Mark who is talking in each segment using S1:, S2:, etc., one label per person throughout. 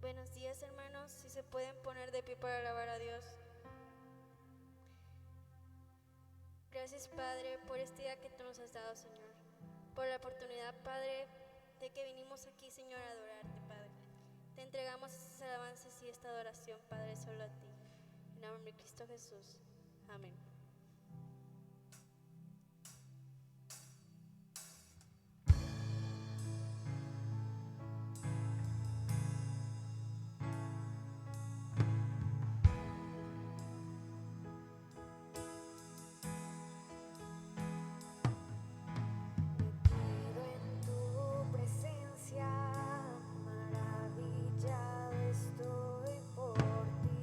S1: Buenos días, hermanos. Si se pueden poner de pie para alabar a Dios. Gracias, Padre, por este día que tú nos has dado, Señor. Por la oportunidad, Padre, de que vinimos aquí, Señor, a adorarte, Padre. Te entregamos estas alabanzas y esta adoración, Padre, solo a ti. En nombre de Cristo Jesús. Amén.
S2: Estoy por ti.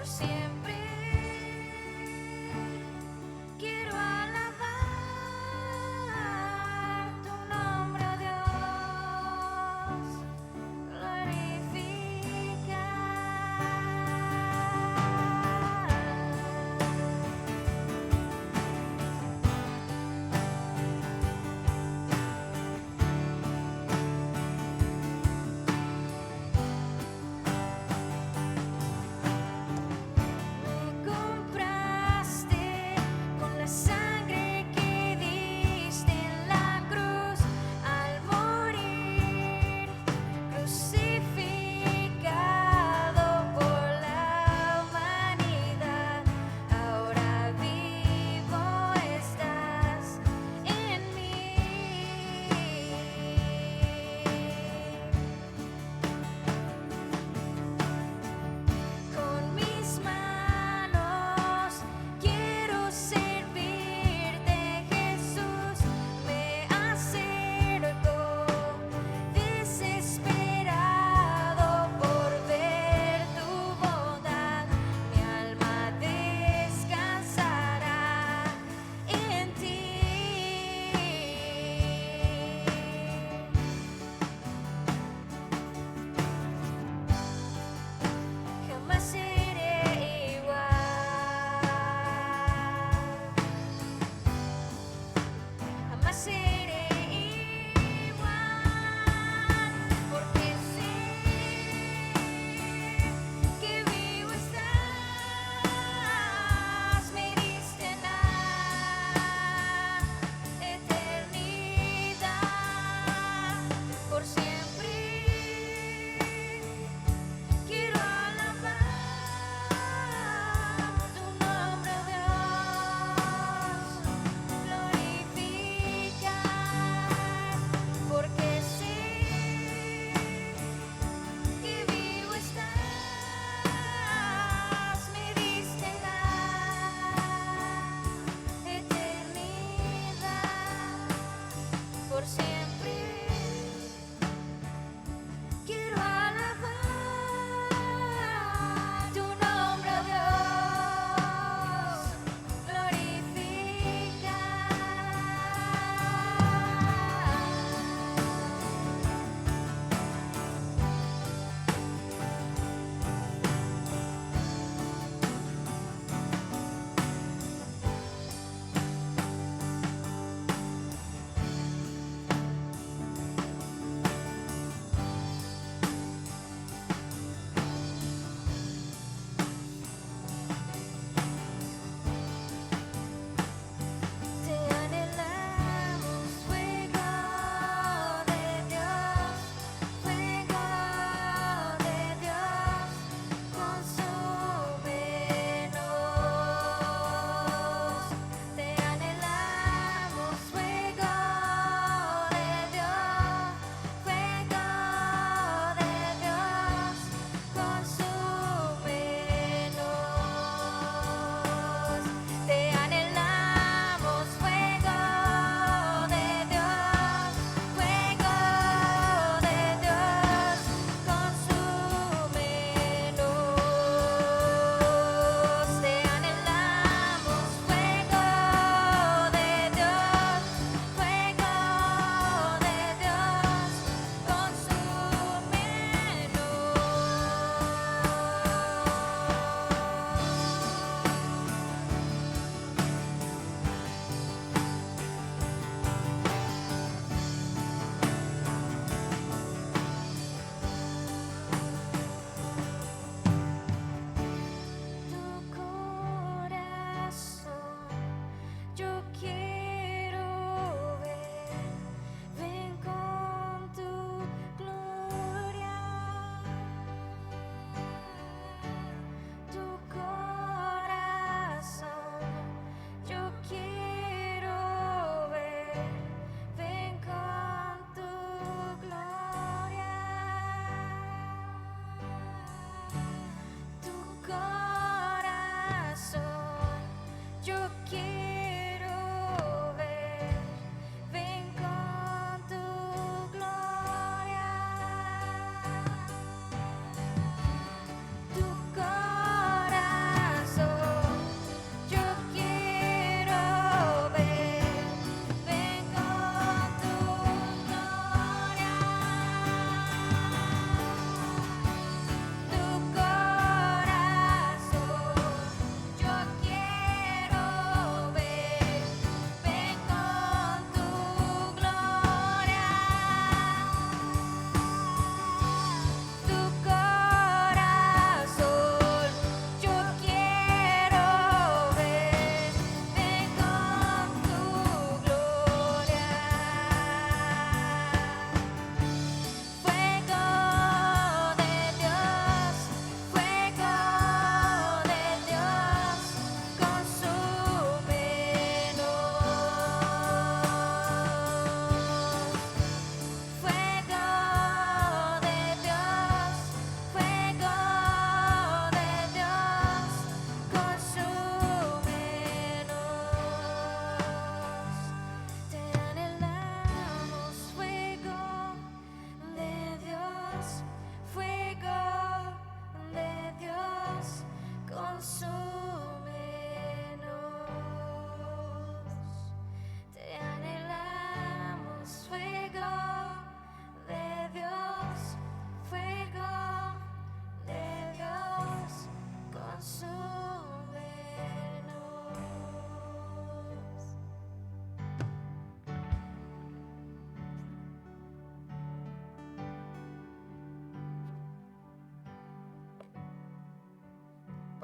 S2: por siempre. Quiero alabar tu nombre, oh Dios, glorificar.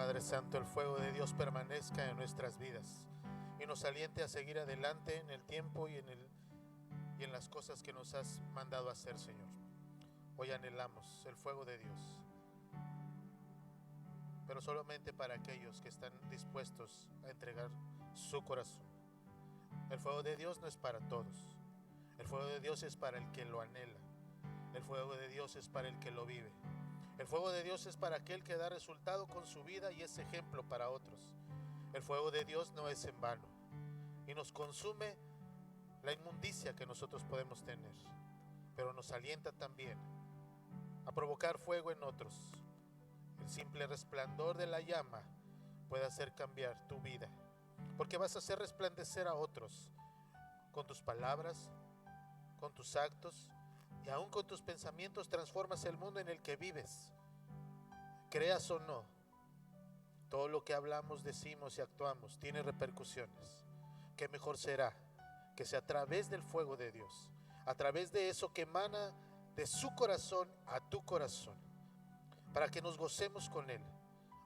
S3: Padre Santo, el fuego de Dios permanezca en nuestras vidas y nos aliente a seguir adelante en el tiempo y en las cosas que nos has mandado a hacer, Señor. Hoy anhelamos el fuego de Dios, pero solamente para aquellos que están dispuestos a entregar su corazón. El fuego de Dios no es para todos. El fuego de Dios es para el que lo anhela. El fuego de Dios es para el que lo vive. El fuego de Dios es para aquel que da resultado con su vida y es ejemplo para otros. El fuego de Dios no es en vano y nos consume la inmundicia que nosotros podemos tener, pero nos alienta también a provocar fuego en otros. El simple resplandor de la llama puede hacer cambiar tu vida, porque vas a hacer resplandecer a otros con tus palabras, con tus actos y aún con tus pensamientos. Transformas el mundo en el que vives. Creas o no, todo lo que hablamos, decimos y actuamos tiene repercusiones. ¿Qué mejor será que sea a través del fuego de Dios, a través de eso que emana de su corazón a tu corazón, para que nos gocemos con Él,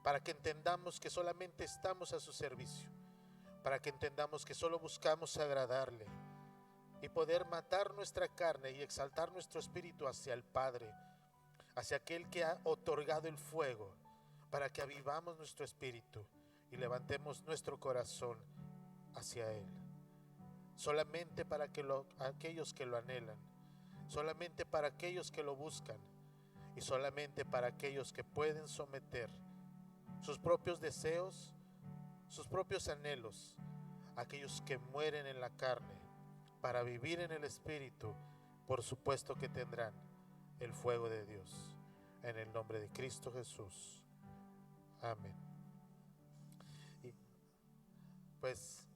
S3: para que entendamos que solamente estamos a su servicio, para que entendamos que solo buscamos agradarle y poder matar nuestra carne y exaltar nuestro espíritu hacia el Padre, hacia aquel que ha otorgado el fuego, para que avivamos nuestro espíritu y levantemos nuestro corazón hacia Él. Solamente para que aquellos que lo anhelan, solamente para aquellos que lo buscan y solamente para aquellos que pueden someter sus propios deseos, sus propios anhelos, aquellos que mueren en la carne para vivir en el espíritu, por supuesto que tendrán el fuego de Dios. En el nombre de Cristo Jesús. Amén. Y pues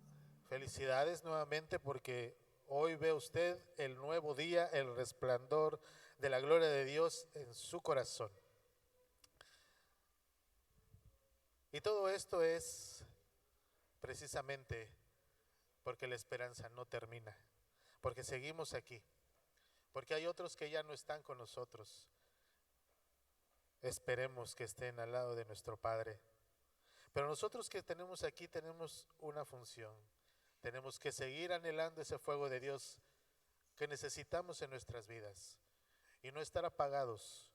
S3: felicidades nuevamente, porque hoy ve usted el nuevo día, el resplandor de la gloria de Dios en su corazón. Y todo esto es precisamente porque la esperanza no termina, porque seguimos aquí, porque hay otros que ya no están con nosotros. Esperemos que estén al lado de nuestro Padre. Pero nosotros que tenemos aquí tenemos una función. Tenemos que seguir anhelando ese fuego de Dios que necesitamos en nuestras vidas y no estar apagados,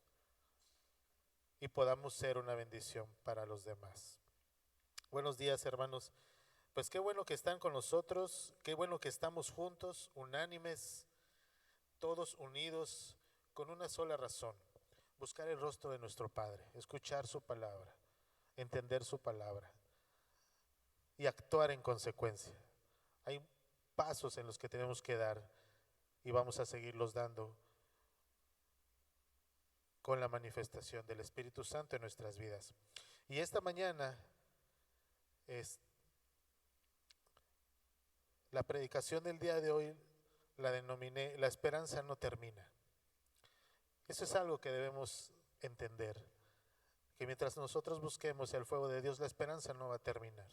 S3: y podamos ser una bendición para los demás. Buenos días, hermanos. Pues qué bueno que están con nosotros, qué bueno que estamos juntos, unánimes, todos unidos con una sola razón: buscar el rostro de nuestro Padre, escuchar su palabra, entender su palabra y actuar en consecuencia. Hay pasos en los que tenemos que dar y vamos a seguirlos dando con la manifestación del Espíritu Santo en nuestras vidas. Y esta mañana la predicación del día de hoy la denominé "La esperanza no termina". Eso es algo que debemos entender, que mientras nosotros busquemos el fuego de Dios, la esperanza no va a terminar.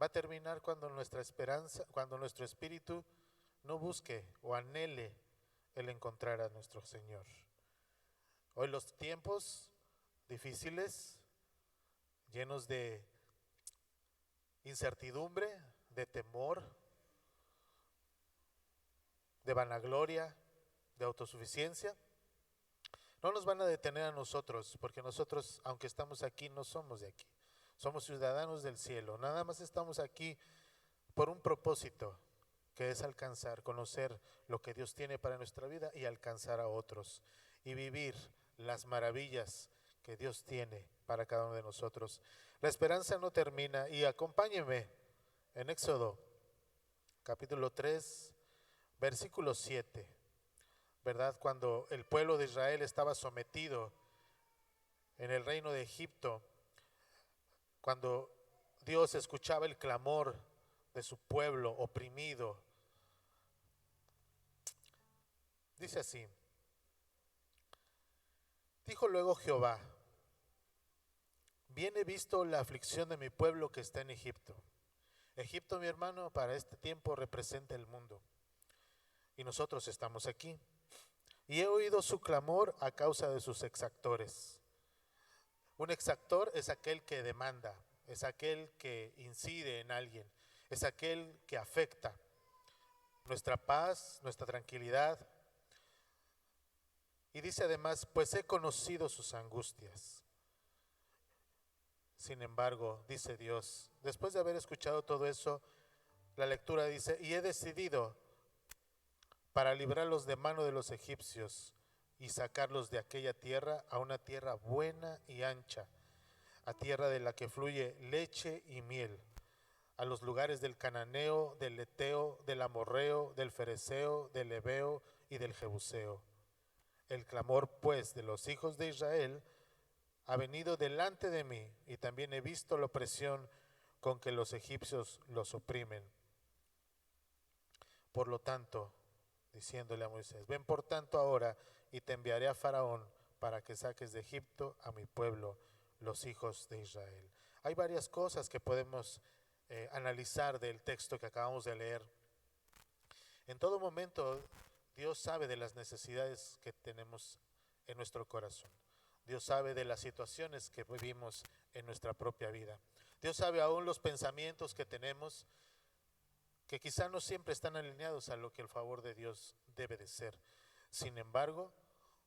S3: Va a terminar cuando nuestra esperanza, cuando nuestro espíritu no busque o anhele el encontrar a nuestro Señor. Hoy los tiempos difíciles, llenos de incertidumbre, de temor, de vanagloria, de autosuficiencia, no nos van a detener a nosotros, porque nosotros, aunque estamos aquí, no somos de aquí. Somos ciudadanos del cielo. Nada más estamos aquí por un propósito, que es alcanzar, conocer lo que Dios tiene para nuestra vida y alcanzar a otros y vivir las maravillas que Dios tiene para cada uno de nosotros. La esperanza no termina, y acompáñenme en Éxodo capítulo 3, versículo 7. ¿Verdad? Cuando el pueblo de Israel estaba sometido en el reino de Egipto, cuando Dios escuchaba el clamor de su pueblo oprimido, dice así: dijo luego Jehová, bien he visto la aflicción de mi pueblo que está en Egipto. Egipto, mi hermano, para este tiempo representa el mundo, y nosotros estamos aquí. Y he oído su clamor a causa de sus exactores. Un exactor es aquel que demanda, es aquel que incide en alguien, es aquel que afecta nuestra paz, nuestra tranquilidad. Y dice además, pues he conocido sus angustias. Sin embargo, dice Dios, después de haber escuchado todo eso, la lectura dice, y he decidido para librarlos de mano de los egipcios y sacarlos de aquella tierra a una tierra buena y ancha, a tierra de la que fluye leche y miel, a los lugares del cananeo, del eteo, del amorreo, del fereceo, del heveo y del jebuseo. El clamor pues de los hijos de Israel ha venido delante de mí, y también he visto la opresión con que los egipcios los oprimen. Por lo tanto, diciéndole a Moisés, ven por tanto ahora y te enviaré a Faraón para que saques de Egipto a mi pueblo, los hijos de Israel. Hay varias cosas que podemos analizar del texto que acabamos de leer. En todo momento, Dios sabe de las necesidades que tenemos en nuestro corazón. Dios sabe de las situaciones que vivimos en nuestra propia vida. Dios sabe aún los pensamientos que tenemos, que quizá no siempre están alineados a lo que el favor de Dios debe de ser. Sin embargo,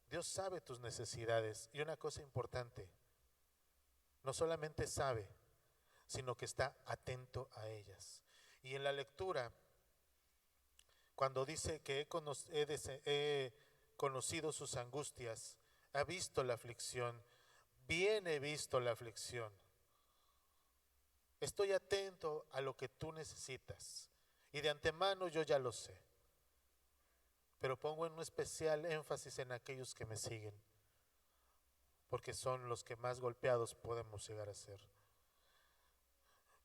S3: Dios sabe tus necesidades, y una cosa importante, no solamente sabe, sino que está atento a ellas. Y en la lectura, cuando dice que he conocido sus angustias, ha visto la aflicción, bien he visto la aflicción. Estoy atento a lo que tú necesitas, y de antemano yo ya lo sé. Pero pongo en un especial énfasis en aquellos que me siguen, porque son los que más golpeados podemos llegar a ser.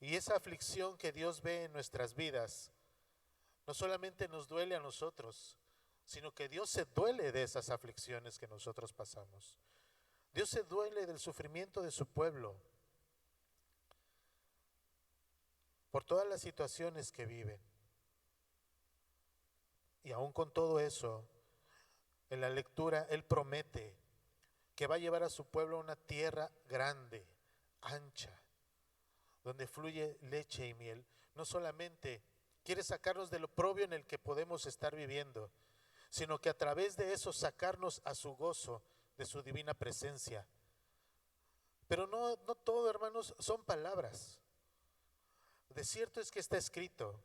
S3: Y esa aflicción que Dios ve en nuestras vidas, no solamente nos duele a nosotros, sino que Dios se duele de esas aflicciones que nosotros pasamos. Dios se duele del sufrimiento de su pueblo, por todas las situaciones que viven. Y aún con todo eso, en la lectura Él promete que va a llevar a su pueblo a una tierra grande, ancha, donde fluye leche y miel. No solamente quiere sacarnos del oprobio en el que podemos estar viviendo, sino que a través de eso sacarnos a su gozo de su divina presencia. Pero no todo, hermanos, son palabras. De cierto es que está escrito,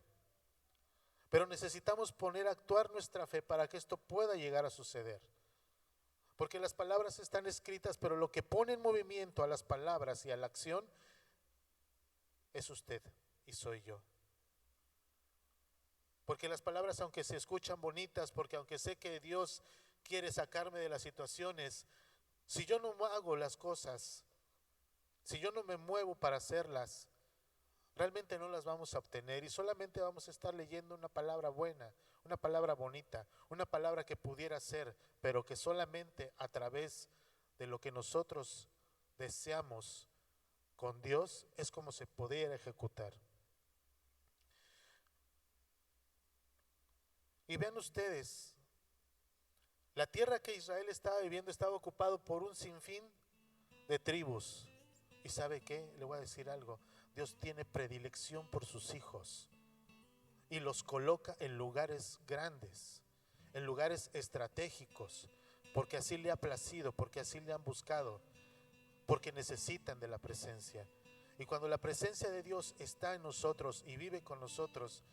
S3: pero necesitamos poner a actuar nuestra fe para que esto pueda llegar a suceder. Porque las palabras están escritas, pero lo que pone en movimiento a las palabras y a la acción es usted y soy yo. Porque las palabras, aunque se escuchan bonitas, porque aunque sé que Dios quiere sacarme de las situaciones, si yo no hago las cosas, si yo no me muevo para hacerlas, realmente no las vamos a obtener, y solamente vamos a estar leyendo una palabra buena, una palabra bonita, una palabra que pudiera ser, pero que solamente a través de lo que nosotros deseamos con Dios es como se pudiera ejecutar. Y vean ustedes, la tierra que Israel estaba viviendo estaba ocupado por un sinfín de tribus. ¿Y sabe qué? Le voy a decir algo. Dios tiene predilección por sus hijos y los coloca en lugares grandes, en lugares estratégicos, porque así le ha placido, porque así le han buscado, porque necesitan de la presencia. Y cuando la presencia de Dios está en nosotros y vive con nosotros,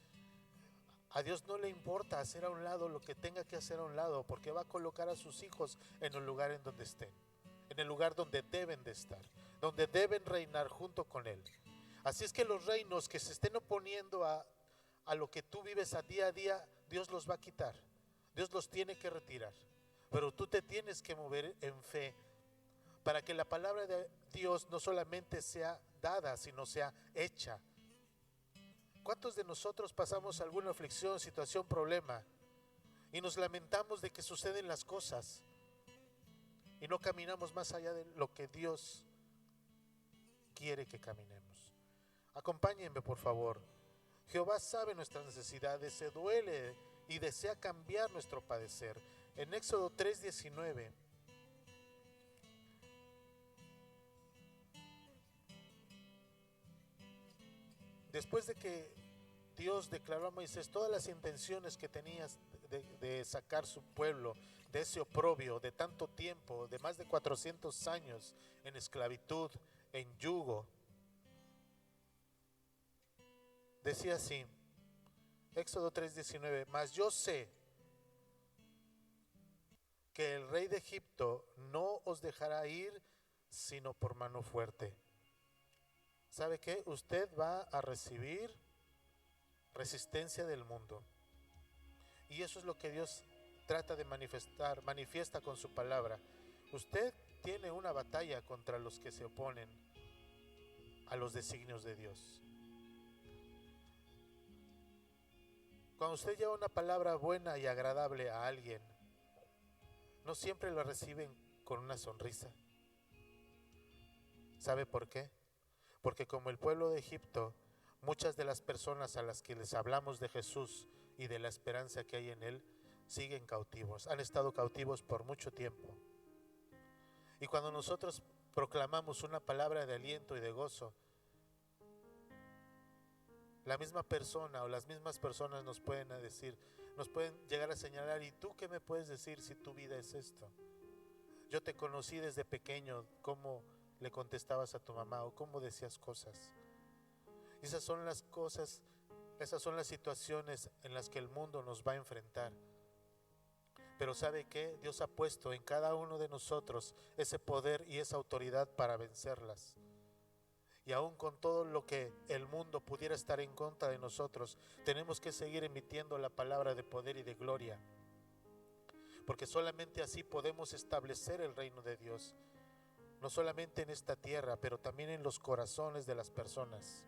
S3: a Dios no le importa hacer a un lado lo que tenga que hacer a un lado, porque va a colocar a sus hijos en el lugar en donde estén, en el lugar donde deben de estar, donde deben reinar junto con Él. Así es que los reinos que se estén oponiendo a lo que tú vives a día, Dios los va a quitar, Dios los tiene que retirar. Pero tú te tienes que mover en fe para que la palabra de Dios no solamente sea dada, sino sea hecha. ¿Cuántos de nosotros pasamos alguna aflicción, situación, problema y nos lamentamos de que suceden las cosas y no caminamos más allá de lo que Dios quiere que caminemos? Acompáñenme, por favor. Jehová sabe nuestras necesidades, se duele y desea cambiar nuestro padecer. En Éxodo 3:19 Después de que Dios declaró a Moisés todas las intenciones que tenías de sacar su pueblo de ese oprobio de tanto tiempo, de más de 400 años en esclavitud, en yugo, decía así, Éxodo 3:19, mas yo sé que el rey de Egipto no os dejará ir sino por mano fuerte. ¿Sabe qué? Usted va a recibir resistencia del mundo. Y eso es lo que Dios trata de manifestar, manifiesta con su palabra. Usted tiene una batalla contra los que se oponen a los designios de Dios. Cuando usted lleva una palabra buena y agradable a alguien, no siempre lo reciben con una sonrisa. ¿Sabe por qué? Porque como el pueblo de Egipto, muchas de las personas a las que les hablamos de Jesús y de la esperanza que hay en Él, siguen cautivos, han estado cautivos por mucho tiempo. Y cuando nosotros proclamamos una palabra de aliento y de gozo, la misma persona o las mismas personas nos pueden decir, nos pueden llegar a señalar, ¿y tú qué me puedes decir si tu vida es esto? Yo te conocí desde pequeño, cómo le contestabas a tu mamá o cómo decías cosas. Esas son las cosas, esas son las situaciones en las que el mundo nos va a enfrentar. Pero ¿sabe qué? Dios ha puesto en cada uno de nosotros ese poder y esa autoridad para vencerlas. Y aún con todo lo que el mundo pudiera estar en contra de nosotros, tenemos que seguir emitiendo la palabra de poder y de gloria. Porque solamente así podemos establecer el reino de Dios. No solamente en esta tierra, pero también en los corazones de las personas.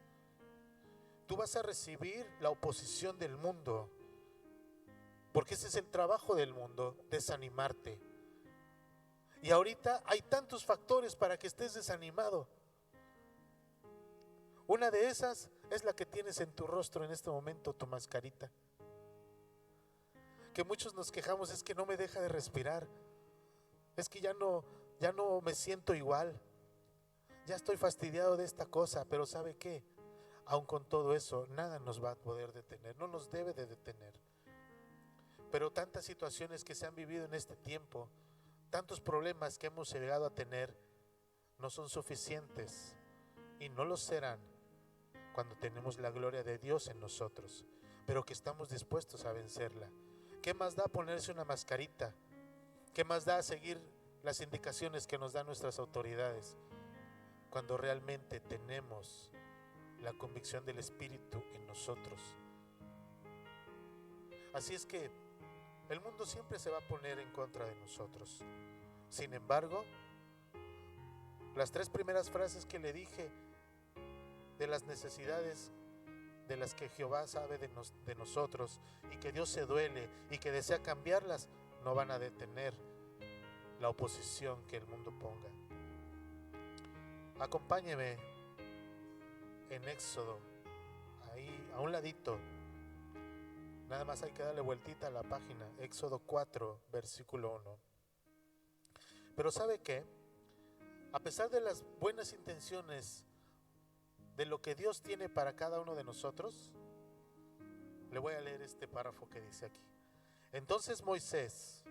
S3: Tú vas a recibir la oposición del mundo, porque ese es el trabajo del mundo, desanimarte. Y ahorita hay tantos factores para que estés desanimado. Una de esas es la que tienes en tu rostro en este momento, tu mascarita. Que muchos nos quejamos, es que no me deja de respirar. Es que ya no me siento igual. Ya estoy fastidiado de esta cosa, pero ¿sabe qué? Aun con todo eso, nada nos va a poder detener, no nos debe de detener. Pero tantas situaciones que se han vivido en este tiempo, tantos problemas que hemos llegado a tener, no son suficientes y no lo serán cuando tenemos la gloria de Dios en nosotros, pero que estamos dispuestos a vencerla. ¿Qué más da ponerse una mascarita? ¿Qué más da seguir las indicaciones que nos dan nuestras autoridades cuando realmente tenemos la convicción del Espíritu en nosotros? Así es que el mundo siempre se va a poner en contra de nosotros. Sin embargo, las 3 primeras frases que le dije de las necesidades de las que Jehová sabe de nosotros y que Dios se duele y que desea cambiarlas, no van a detener la oposición que el mundo ponga. Acompáñeme en Éxodo, ahí a un ladito, nada más hay que darle vueltita a la página, Éxodo 4, versículo 1. Pero ¿sabe qué? A pesar de las buenas intenciones de lo que Dios tiene para cada uno de nosotros, le voy a leer este párrafo que dice aquí. Entonces Moisés,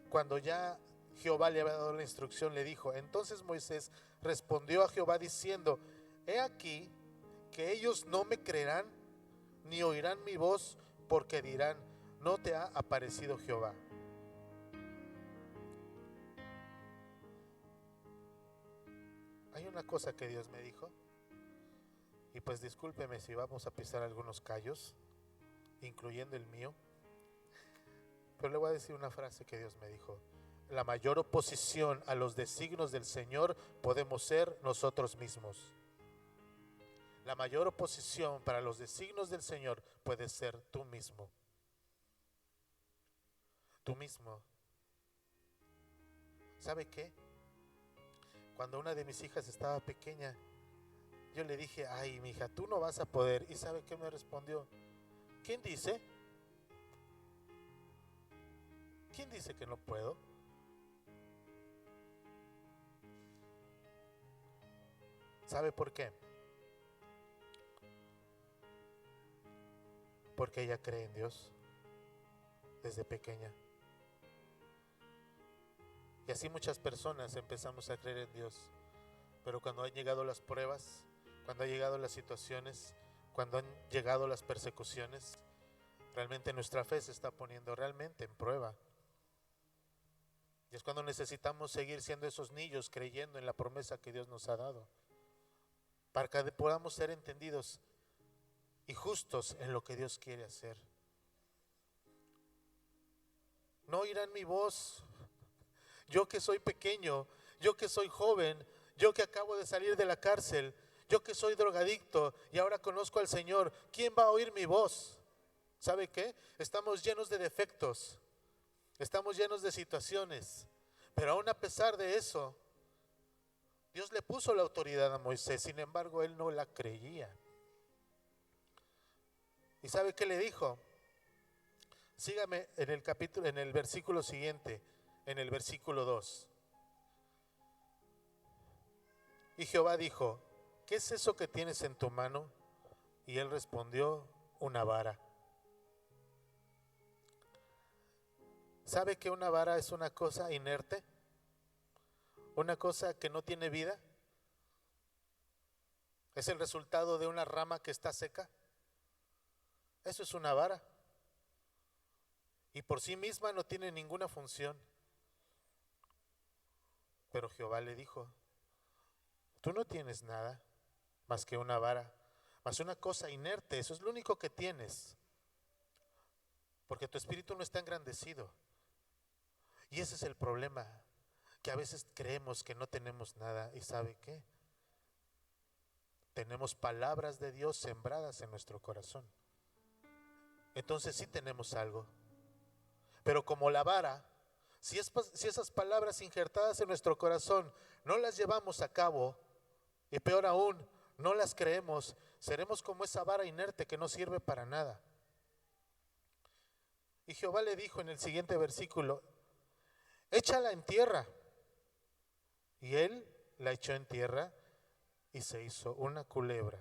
S3: cuando ya Jehová le había dado la instrucción, le dijo, entonces Moisés respondió a Jehová diciendo, he aquí que ellos no me creerán ni oirán mi voz, porque dirán, no te ha aparecido Jehová. Hay una cosa que Dios me dijo, y pues discúlpeme si vamos a pisar algunos callos, incluyendo el mío, pero le voy a decir una frase que Dios me dijo. La mayor oposición a los designios del Señor podemos ser nosotros mismos. La mayor oposición para los designios del Señor puede ser tú mismo. Tú mismo. ¿Sabe qué? Cuando una de mis hijas estaba pequeña, yo le dije, ay, mi hija, tú no vas a poder. ¿Y sabe qué me respondió? ¿Quién dice? ¿Quién dice que no puedo? ¿Sabe por qué? Porque ella cree en Dios desde pequeña. Y así muchas personas empezamos a creer en Dios. Pero cuando han llegado las pruebas, cuando han llegado las situaciones, cuando han llegado las persecuciones, realmente nuestra fe se está poniendo realmente en prueba. Y es cuando necesitamos seguir siendo esos niños creyendo en la promesa que Dios nos ha dado, para que podamos ser entendidos y justos en lo que Dios quiere hacer. No oirán mi voz, yo que soy pequeño, yo que soy joven, yo que acabo de salir de la cárcel, yo que soy drogadicto y ahora conozco al Señor. ¿Quién va a oír mi voz? ¿Sabe qué? Estamos llenos de defectos, estamos llenos de situaciones, pero aún a pesar de eso, Dios le puso la autoridad a Moisés. Sin embargo, él no la creía. ¿Y sabe qué le dijo? Sígame en el capítulo, en el versículo siguiente, en el versículo 2. Y Jehová dijo: ¿qué es eso que tienes en tu mano? Y él respondió: una vara. ¿Sabe que una vara es una cosa inerte? Una cosa que no tiene vida. Es el resultado de una rama que está seca. Eso es una vara. Y por sí misma no tiene ninguna función. Pero Jehová le dijo: tú no tienes nada más que una vara, más una cosa inerte. Eso es lo único que tienes, porque tu espíritu no está engrandecido. Y ese es el problema, que a veces creemos que no tenemos nada. ¿Y sabe qué? Tenemos palabras de Dios sembradas en nuestro corazón. Entonces sí tenemos algo. Pero como la vara, si esas palabras injertadas en nuestro corazón no las llevamos a cabo, y peor aún, no las creemos, seremos como esa vara inerte que no sirve para nada. Y Jehová le dijo en el siguiente versículo: échala en tierra. Y él la echó en tierra y se hizo una culebra.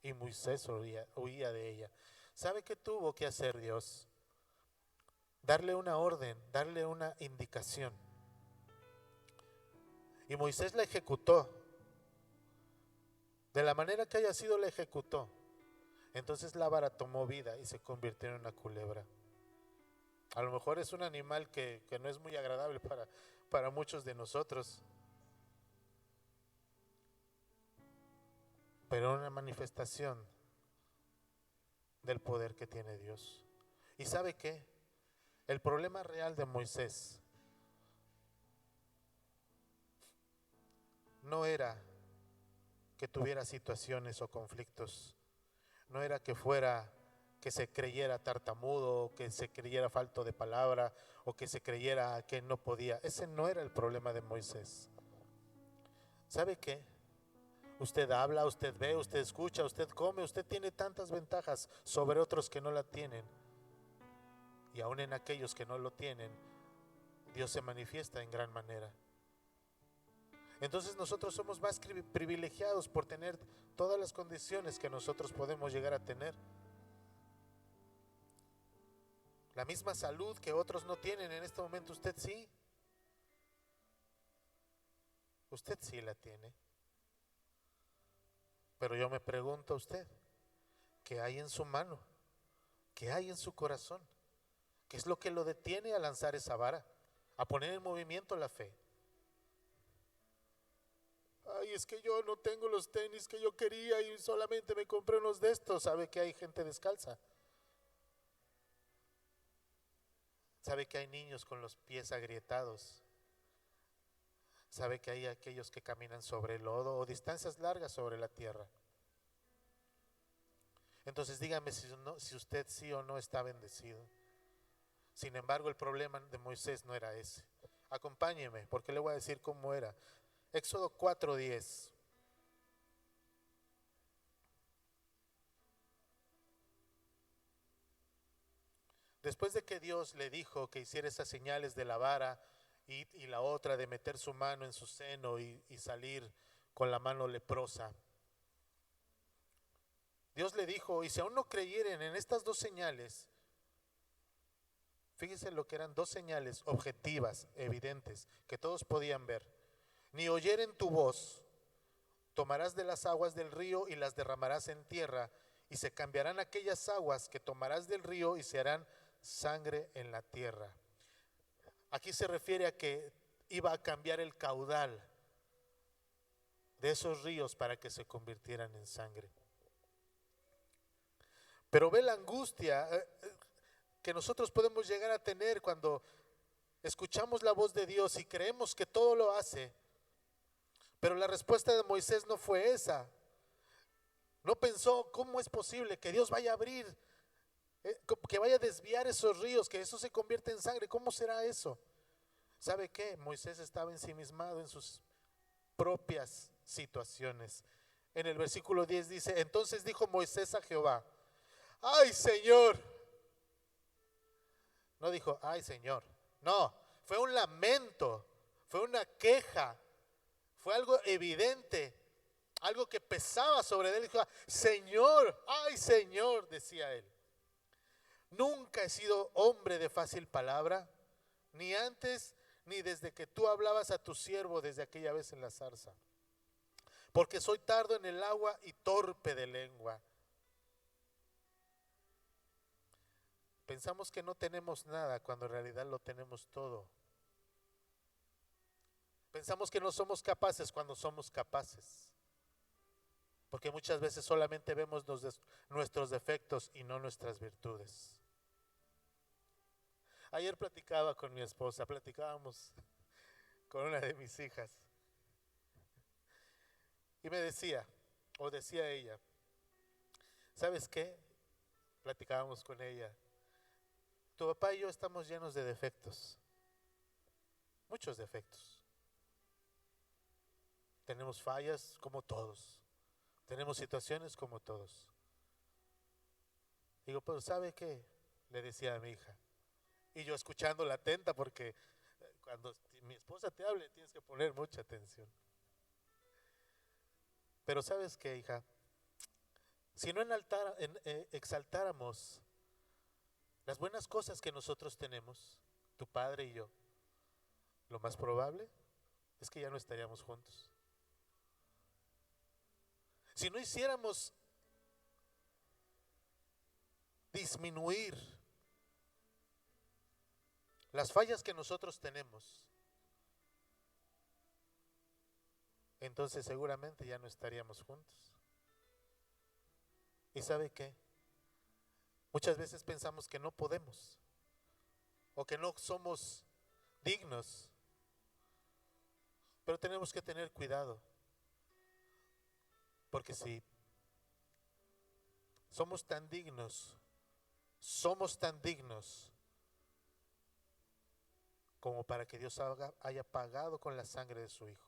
S3: Y Moisés huía de ella. ¿Sabe qué tuvo que hacer Dios? Darle una orden, darle una indicación. Y Moisés la ejecutó. De la manera que haya sido, la ejecutó. Entonces la vara tomó vida y se convirtió en una culebra. A lo mejor es un animal que no es muy agradable para muchos de nosotros, pero una manifestación del poder que tiene Dios. ¿Y sabe qué? El problema real de Moisés no era que tuviera situaciones o conflictos, no era que se creyera tartamudo, o que se creyera falto de palabra, o que se creyera que no podía. Ese no era el problema de Moisés. ¿Sabe qué? Usted habla, usted ve, usted escucha, usted come, usted tiene tantas ventajas sobre otros que no la tienen. Y aún en aquellos que no lo tienen, Dios se manifiesta en gran manera. Entonces nosotros somos más privilegiados por tener todas las condiciones que nosotros podemos llegar a tener. La misma salud que otros no tienen en este momento, usted sí. Usted sí la tiene. Pero yo me pregunto a usted, ¿qué hay en su mano? ¿Qué hay en su corazón? ¿Qué es lo que lo detiene a lanzar esa vara? A poner en movimiento la fe. Ay, es que yo no tengo los tenis que yo quería y solamente me compré unos de estos. ¿Sabe que hay gente descalza? ¿Sabe que hay niños con los pies agrietados? ¿Sabe que hay aquellos que caminan sobre el lodo o distancias largas sobre la tierra? Entonces dígame si usted sí o no está bendecido. Sin embargo, el problema de Moisés no era ese. Acompáñeme, porque le voy a decir cómo era. Éxodo 4:10. Después de que Dios le dijo que hiciera esas señales de la vara y la otra de meter su mano en su seno y salir con la mano leprosa, Dios le dijo, y si aún no creyeren en estas dos señales, fíjense lo que eran dos señales objetivas, evidentes, que todos podían ver. Ni oyeren tu voz, tomarás de las aguas del río y las derramarás en tierra, y se cambiarán aquellas aguas que tomarás del río y se harán sangre en la tierra. Aquí se refiere a que iba a cambiar el caudal de esos ríos para que se convirtieran en sangre. Pero ve la angustia que nosotros podemos llegar a tener cuando escuchamos la voz de Dios y creemos que todo lo hace. Pero la respuesta de Moisés no fue esa. No pensó, ¿cómo es posible que Dios vaya a abrir, que vaya a desviar esos ríos, que eso se convierta en sangre? ¿Cómo será eso? ¿Sabe qué? Moisés estaba ensimismado en sus propias situaciones. En el versículo 10 dice, entonces dijo Moisés a Jehová, ¡ay, Señor! No dijo, ¡ay, Señor! No, fue un lamento, fue una queja, fue algo evidente, algo que pesaba sobre él. Dijo, Señor, ¡ay, Señor!, decía él. Nunca he sido hombre de fácil palabra, ni antes ni desde que tú hablabas a tu siervo desde aquella vez en la zarza, porque soy tardo en el agua y torpe de lengua. Pensamos que no tenemos nada cuando en realidad lo tenemos todo. Pensamos que no somos capaces cuando somos capaces, porque muchas veces solamente vemos nuestros defectos y no nuestras virtudes. Ayer platicaba con mi esposa, platicábamos con una de mis hijas, y me decía, o decía ella, ¿sabes qué? Platicábamos con ella, tu papá y yo estamos llenos de defectos, muchos defectos. Tenemos fallas como todos, tenemos situaciones como todos. Digo, pero ¿sabe qué? Le decía a mi hija, y yo escuchándola atenta, porque cuando mi esposa te hable tienes que poner mucha atención. Pero ¿sabes qué, hija? Si no exaltáramos las buenas cosas que nosotros tenemos, tu padre y yo, lo más probable es que ya no estaríamos juntos. Si no hiciéramos disminuir las fallas que nosotros tenemos, entonces seguramente ya no estaríamos juntos. ¿Y sabe qué? Muchas veces pensamos que no podemos o que no somos dignos, pero tenemos que tener cuidado, porque si somos tan dignos como para que Dios haya pagado con la sangre de su Hijo.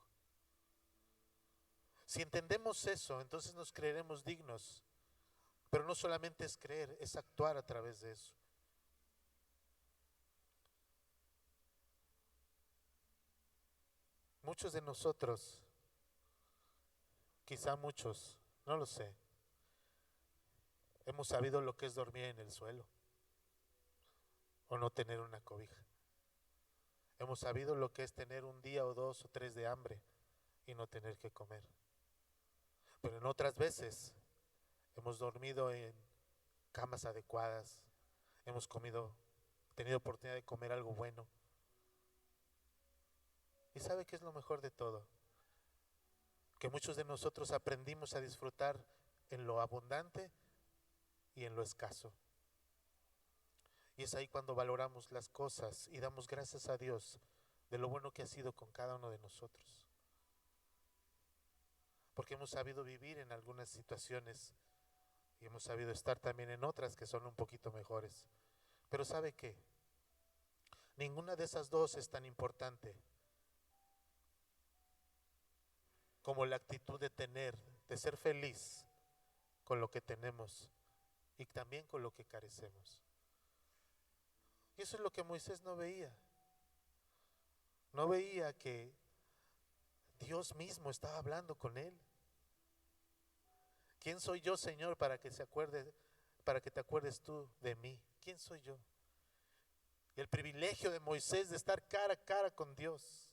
S3: Si entendemos eso, entonces nos creeremos dignos, pero no solamente es creer, es actuar a través de eso. Muchos de nosotros, quizá muchos, no lo sé, hemos sabido lo que es dormir en el suelo o no tener una cobija. Hemos sabido lo que es tener un día o 2 o 3 de hambre y no tener que comer. Pero en otras veces hemos dormido en camas adecuadas, hemos tenido oportunidad de comer algo bueno. ¿Y sabe qué es lo mejor de todo? Que muchos de nosotros aprendimos a disfrutar en lo abundante y en lo escaso. Y es ahí cuando valoramos las cosas y damos gracias a Dios de lo bueno que ha sido con cada uno de nosotros. Porque hemos sabido vivir en algunas situaciones y hemos sabido estar también en otras que son un poquito mejores. Pero ¿sabe qué? Ninguna de esas dos es tan importante como la actitud de ser feliz con lo que tenemos y también con lo que carecemos. Y eso es lo que Moisés no veía. No veía que Dios mismo estaba hablando con él, ¿Quién soy yo, Señor, para que te acuerdes tú de mí? ¿Quién soy yo? Y el privilegio de Moisés de estar cara a cara con Dios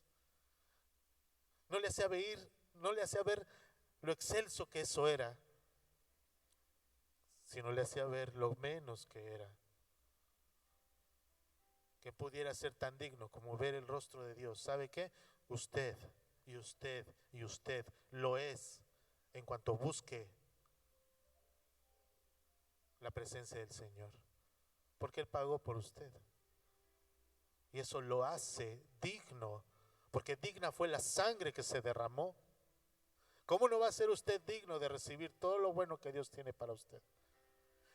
S3: no le hacía ver lo excelso que eso era, sino le hacía ver lo menos que era. Que pudiera ser tan digno como ver el rostro de Dios. ¿Sabe qué? Usted y usted y usted lo es en cuanto busque la presencia del Señor, porque Él pagó por usted. Y eso lo hace digno, porque digna fue la sangre que se derramó. ¿Cómo no va a ser usted digno de recibir todo lo bueno que Dios tiene para usted?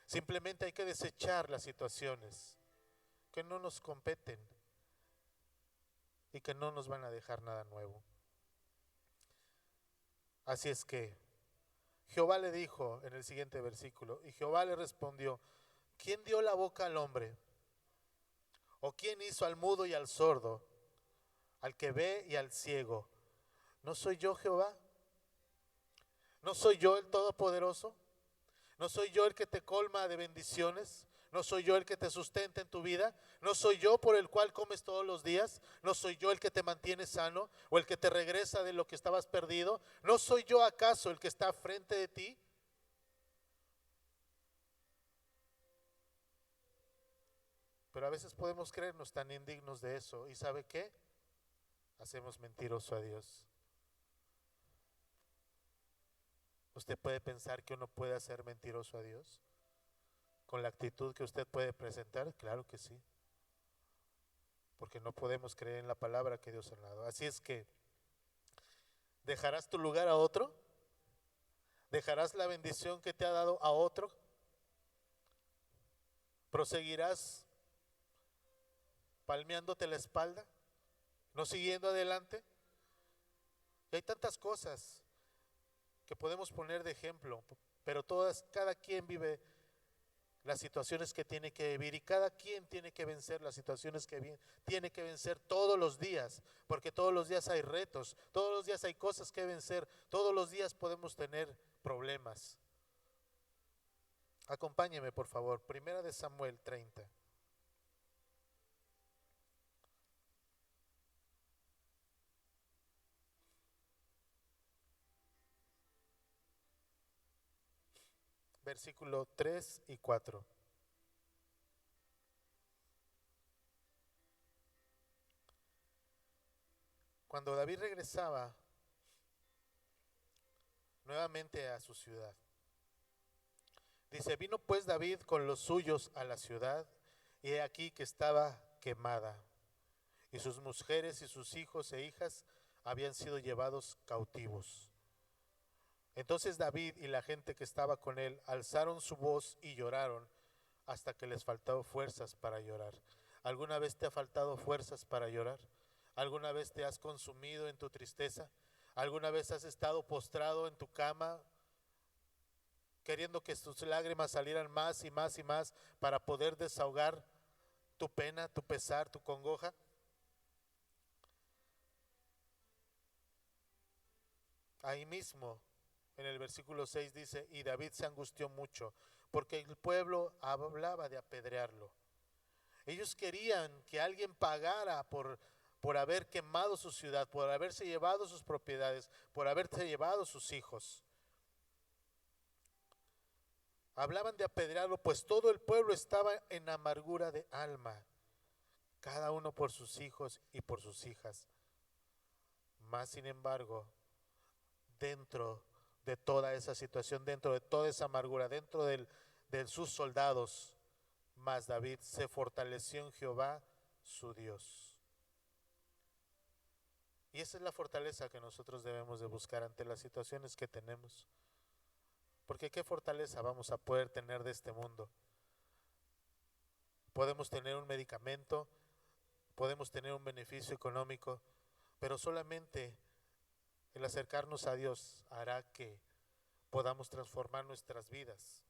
S3: Simplemente hay que desechar las situaciones que no nos competen y que no nos van a dejar nada nuevo. Así es que Jehová le dijo en el siguiente versículo, y Jehová le respondió: ¿quién dio la boca al hombre? ¿O quién hizo al mudo y al sordo, al que ve y al ciego? ¿No soy yo Jehová? ¿No soy yo el Todopoderoso? ¿No soy yo el que te colma de bendiciones? ¿No soy yo el que te sustenta en tu vida? ¿No soy yo por el cual comes todos los días? ¿No soy yo el que te mantiene sano o el que te regresa de lo que estabas perdido? ¿No soy yo acaso el que está frente de ti? Pero a veces podemos creernos tan indignos de eso. ¿Y sabe qué? Hacemos mentiroso a Dios. ¿Usted puede pensar que uno puede hacer mentiroso a Dios? ¿Con la actitud que usted puede presentar? Claro que sí. Porque no podemos creer en la palabra que Dios ha dado. Así es que, ¿dejarás tu lugar a otro? ¿Dejarás la bendición que te ha dado a otro? ¿Proseguirás palmeándote la espalda? ¿No siguiendo adelante? Y hay tantas cosas que podemos poner de ejemplo, pero cada quien vive las situaciones que tiene que vivir y cada quien tiene que vencer las situaciones que tiene que vencer todos los días, porque todos los días hay retos, todos los días hay cosas que vencer, todos los días podemos tener problemas. Acompáñeme por favor, Primera de Samuel 30. Versículo 3 y 4. Cuando David regresaba nuevamente a su ciudad, dice: vino pues David con los suyos a la ciudad, y he aquí que estaba quemada, y sus mujeres y sus hijos e hijas habían sido llevados cautivos. Entonces David y la gente que estaba con él alzaron su voz y lloraron hasta que les faltó fuerzas para llorar. ¿Alguna vez te ha faltado fuerzas para llorar? ¿Alguna vez te has consumido en tu tristeza? ¿Alguna vez has estado postrado en tu cama queriendo que tus lágrimas salieran más y más y más para poder desahogar tu pena, tu pesar, tu congoja? Ahí mismo en el versículo 6 dice: y David se angustió mucho porque el pueblo hablaba de apedrearlo. Ellos querían que alguien pagara por haber quemado su ciudad, por haberse llevado sus propiedades, por haberse llevado sus hijos. Hablaban de apedrearlo, pues todo el pueblo estaba en amargura de alma, cada uno por sus hijos y por sus hijas. Mas sin embargo, dentro de toda esa situación, dentro de toda esa amargura, dentro de sus soldados, mas David se fortaleció en Jehová su Dios. Y esa es la fortaleza que nosotros debemos de buscar ante las situaciones que tenemos. Porque ¿qué fortaleza vamos a poder tener de este mundo? Podemos tener un medicamento, podemos tener un beneficio económico, pero solamente el acercarnos a Dios hará que podamos transformar nuestras vidas.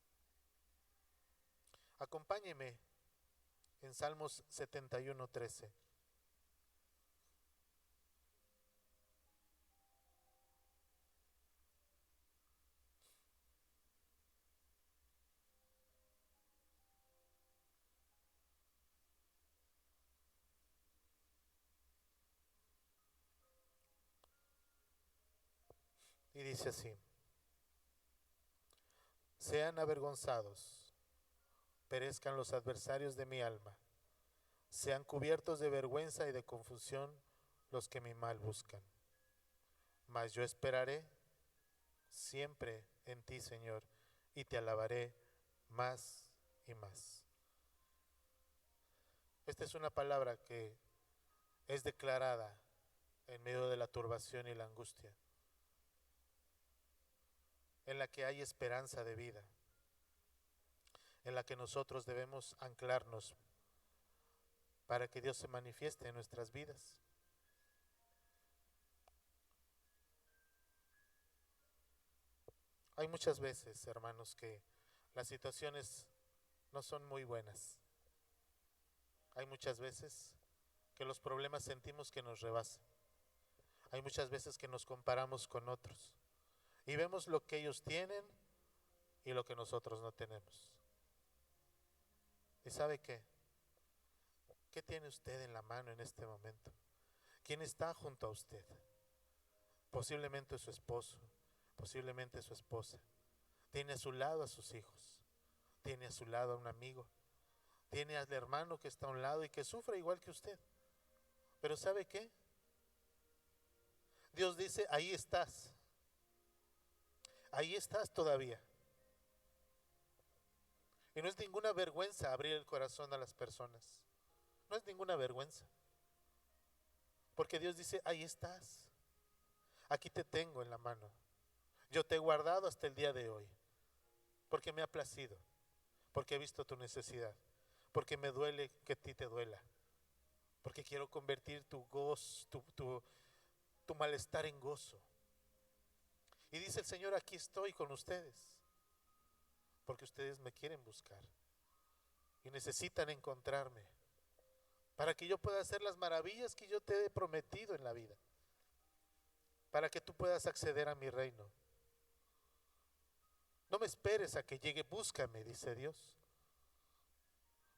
S3: Acompáñeme en Salmos 71:13. Y dice así: sean avergonzados, perezcan los adversarios de mi alma, sean cubiertos de vergüenza y de confusión los que mi mal buscan. Mas yo esperaré siempre en ti, Señor, y te alabaré más y más. Esta es una palabra que es declarada en medio de la turbación y la angustia, en la que hay esperanza de vida, en la que nosotros debemos anclarnos para que Dios se manifieste en nuestras vidas. Hay muchas veces, hermanos, que las situaciones no son muy buenas. Hay muchas veces que los problemas sentimos que nos rebasan. Hay muchas veces que nos comparamos con otros y vemos lo que ellos tienen y lo que nosotros no tenemos. ¿Y sabe qué? ¿Qué tiene usted en la mano en este momento? ¿Quién está junto a usted? Posiblemente su esposo, posiblemente su esposa. Tiene a su lado a sus hijos, tiene a su lado a un amigo, tiene al hermano que está a un lado y que sufre igual que usted. Pero ¿sabe qué? Dios dice, ahí estás todavía. Y no es ninguna vergüenza abrir el corazón a las personas. No es ninguna vergüenza. Porque Dios dice, ahí estás. Aquí te tengo en la mano. Yo te he guardado hasta el día de hoy. Porque me ha placido. Porque he visto tu necesidad. Porque me duele que a ti te duela. Porque quiero convertir tu gozo, tu malestar en gozo. Y dice el Señor, aquí estoy con ustedes. Porque ustedes me quieren buscar. Y necesitan encontrarme. Para que yo pueda hacer las maravillas que yo te he prometido en la vida. Para que tú puedas acceder a mi reino. No me esperes a que llegue, búscame, dice Dios.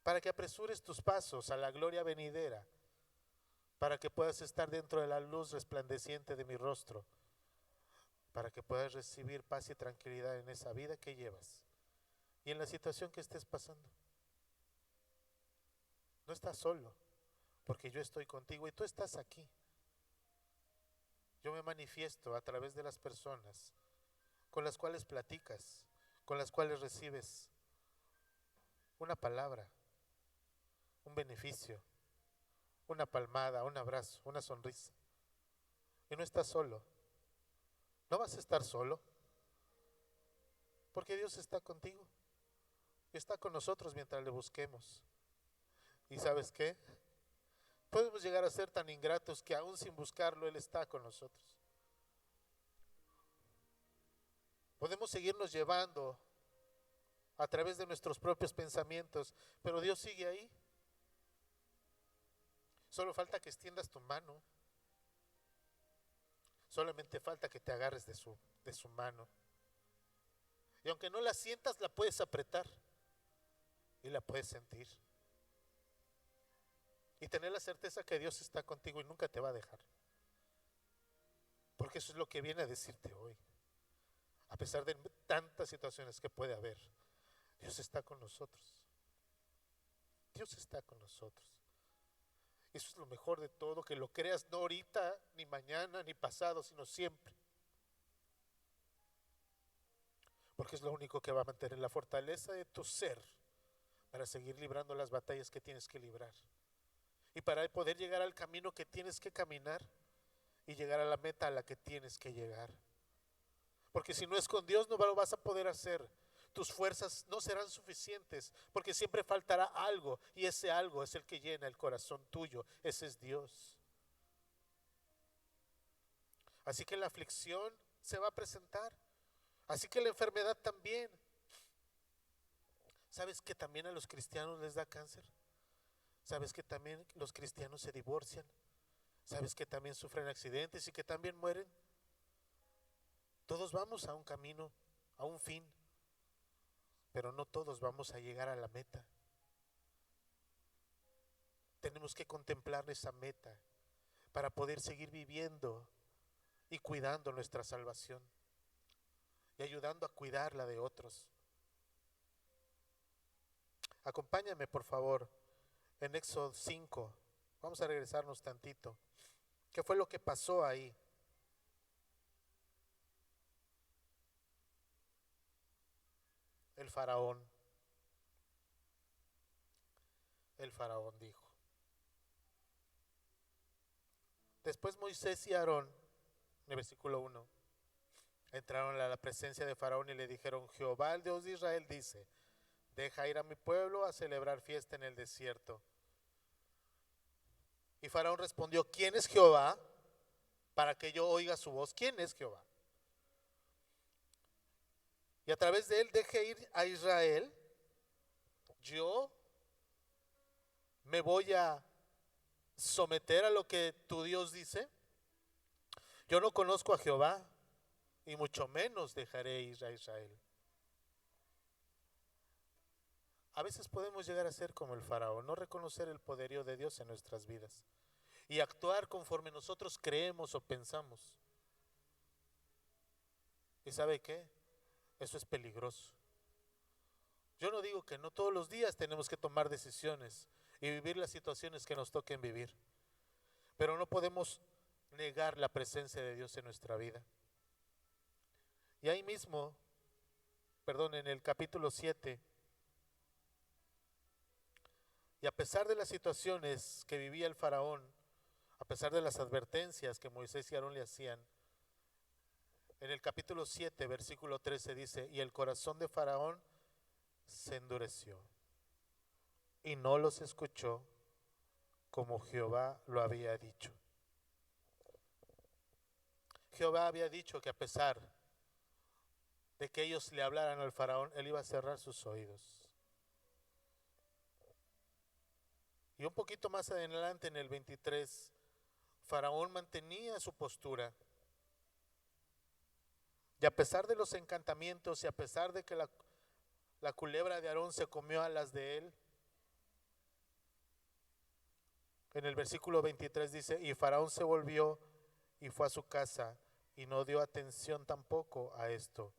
S3: Para que apresures tus pasos a la gloria venidera. Para que puedas estar dentro de la luz resplandeciente de mi rostro. Para que puedas recibir paz y tranquilidad en esa vida que llevas. Y en la situación que estés pasando. No estás solo. Porque yo estoy contigo y tú estás aquí. Yo me manifiesto a través de las personas con las cuales platicas, con las cuales recibes una palabra, un beneficio, una palmada, un abrazo, una sonrisa. Y no estás solo. No vas a estar solo. Porque Dios está contigo. Y está con nosotros mientras le busquemos. ¿Y sabes qué? Podemos llegar a ser tan ingratos que aún sin buscarlo Él está con nosotros. Podemos seguirnos llevando a través de nuestros propios pensamientos, pero Dios sigue ahí. Solo falta que extiendas tu mano. Solamente falta que te agarres de su mano. Y aunque no la sientas, la puedes apretar y la puedes sentir. Y tener la certeza que Dios está contigo y nunca te va a dejar. Porque eso es lo que viene a decirte hoy. A pesar de tantas situaciones que puede haber, Dios está con nosotros. Dios está con nosotros. Eso es lo mejor de todo, que lo creas no ahorita, ni mañana, ni pasado, sino siempre. Porque es lo único que va a mantener la fortaleza de tu ser para seguir librando las batallas que tienes que librar. Y para poder llegar al camino que tienes que caminar y llegar a la meta a la que tienes que llegar. Porque si no es con Dios no lo vas a poder hacer. Tus fuerzas no serán suficientes porque siempre faltará algo y ese algo es el que llena el corazón tuyo. Ese es Dios. Así que la aflicción se va a presentar. Así que la enfermedad también. ¿Sabes que también a los cristianos les da cáncer? ¿Sabes que también los cristianos se divorcian? ¿Sabes que también sufren accidentes y que también mueren? Todos vamos a un camino, a un fin, pero no todos vamos a llegar a la meta. Tenemos que contemplar esa meta para poder seguir viviendo y cuidando nuestra salvación. y ayudando a cuidarla de otros. Acompáñame, por favor, en Éxodo 5. Vamos a regresarnos tantito. ¿Qué fue lo que pasó ahí? El faraón dijo. Después Moisés y Aarón, en el versículo 1, entraron a la presencia de Faraón y le dijeron: Jehová, el Dios de Israel, dice: deja ir a mi pueblo a celebrar fiesta en el desierto. Y Faraón respondió: ¿quién es Jehová para que yo oiga su voz? ¿Quién es Jehová? Y a través de él deje ir a Israel. Yo me voy a someter a lo que tu Dios dice. Yo no conozco a Jehová, y mucho menos dejaré ir a Israel. A veces podemos llegar a ser como el faraón, no reconocer el poderío de Dios en nuestras vidas y actuar conforme nosotros creemos o pensamos. ¿Y sabe qué? Eso es peligroso. Yo no digo que no todos los días tenemos que tomar decisiones y vivir las situaciones que nos toquen vivir, pero no podemos negar la presencia de Dios en nuestra vida. Y ahí mismo, en el capítulo 7, y a pesar de las situaciones que vivía el faraón, a pesar de las advertencias que Moisés y Aarón le hacían, en el capítulo 7, versículo 13 dice: y el corazón de Faraón se endureció y no los escuchó como Jehová lo había dicho. Jehová había dicho que a pesar de que ellos le hablaran al faraón, él iba a cerrar sus oídos. Y un poquito más adelante, en el 23, Faraón mantenía su postura. Y a pesar de los encantamientos y a pesar de que la culebra de Aarón se comió a las de él, en el versículo 23 dice: y Faraón se volvió y fue a su casa y no dio atención tampoco a esto.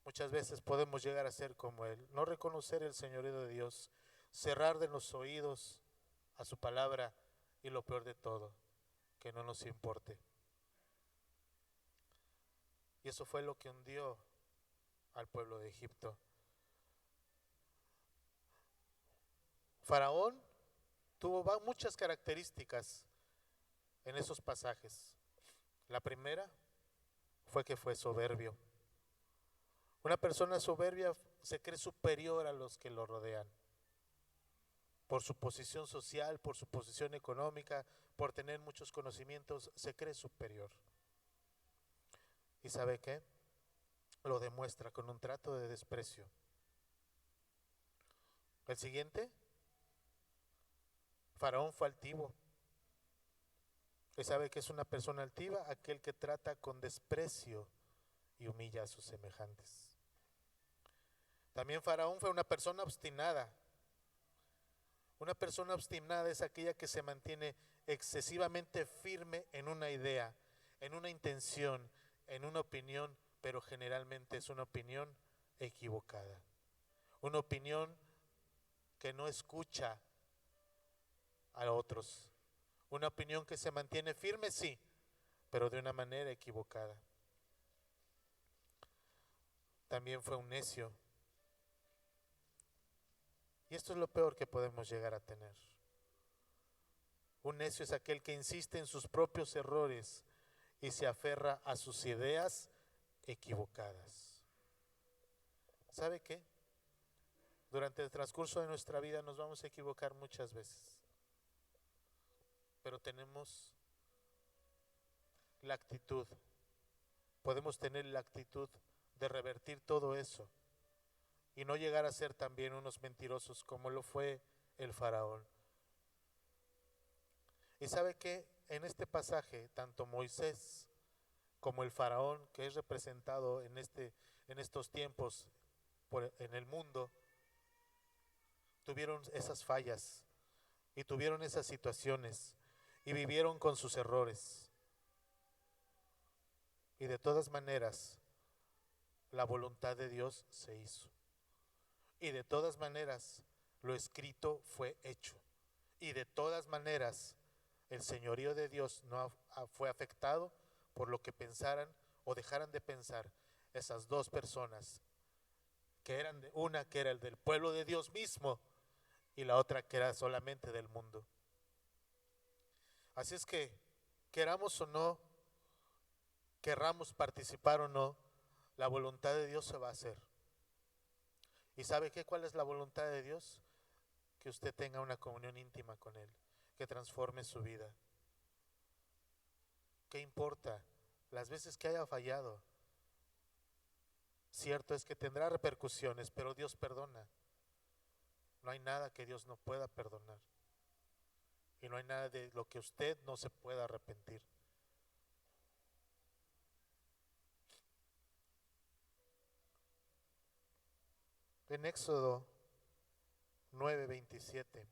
S3: Muchas veces podemos llegar a ser como él, no reconocer el señorío de Dios, cerrar de los oídos a su palabra y lo peor de todo, que no nos importe. Y eso fue lo que hundió al pueblo de Egipto. Faraón tuvo muchas características en esos pasajes. La primera fue que fue soberbio. Una persona soberbia se cree superior a los que lo rodean, por su posición social, por su posición económica, por tener muchos conocimientos, se cree superior. ¿Y sabe qué? Lo demuestra con un trato de desprecio. El siguiente, Faraón fue altivo. ¿Y sabe qué es una persona altiva? Aquel que trata con desprecio y humilla a sus semejantes. También Faraón fue una persona obstinada. Una persona obstinada es aquella que se mantiene excesivamente firme en una idea, en una intención, en una opinión, pero generalmente es una opinión equivocada. Una opinión que no escucha a otros. Una opinión que se mantiene firme, sí, pero de una manera equivocada. También fue un necio. Y esto es lo peor que podemos llegar a tener. Un necio es aquel que insiste en sus propios errores y se aferra a sus ideas equivocadas. ¿Sabe qué? Durante el transcurso de nuestra vida nos vamos a equivocar muchas veces, pero tenemos la actitud, podemos tener la actitud de revertir todo eso y no llegar a ser también unos mentirosos como lo fue el faraón. Y sabe que en este pasaje, tanto Moisés como el faraón, que es representado en estos tiempos en el mundo, tuvieron esas fallas y tuvieron esas situaciones y vivieron con sus errores. Y de todas maneras, la voluntad de Dios se hizo. Y de todas maneras, lo escrito fue hecho. Y de todas maneras, el señorío de Dios no fue afectado por lo que pensaran o dejaran de pensar esas dos personas, que eran una que era el del pueblo de Dios mismo y la otra que era solamente del mundo. Así es que, queramos o no, querramos participar o no, la voluntad de Dios se va a hacer. ¿Y sabe qué? ¿Cuál es la voluntad de Dios? Que usted tenga una comunión íntima con Él, que transforme su vida. ¿Qué importa las veces que haya fallado? Cierto es que tendrá repercusiones, pero Dios perdona. No hay nada que Dios no pueda perdonar. Y no hay nada de lo que usted no se pueda arrepentir. En Éxodo 9:27.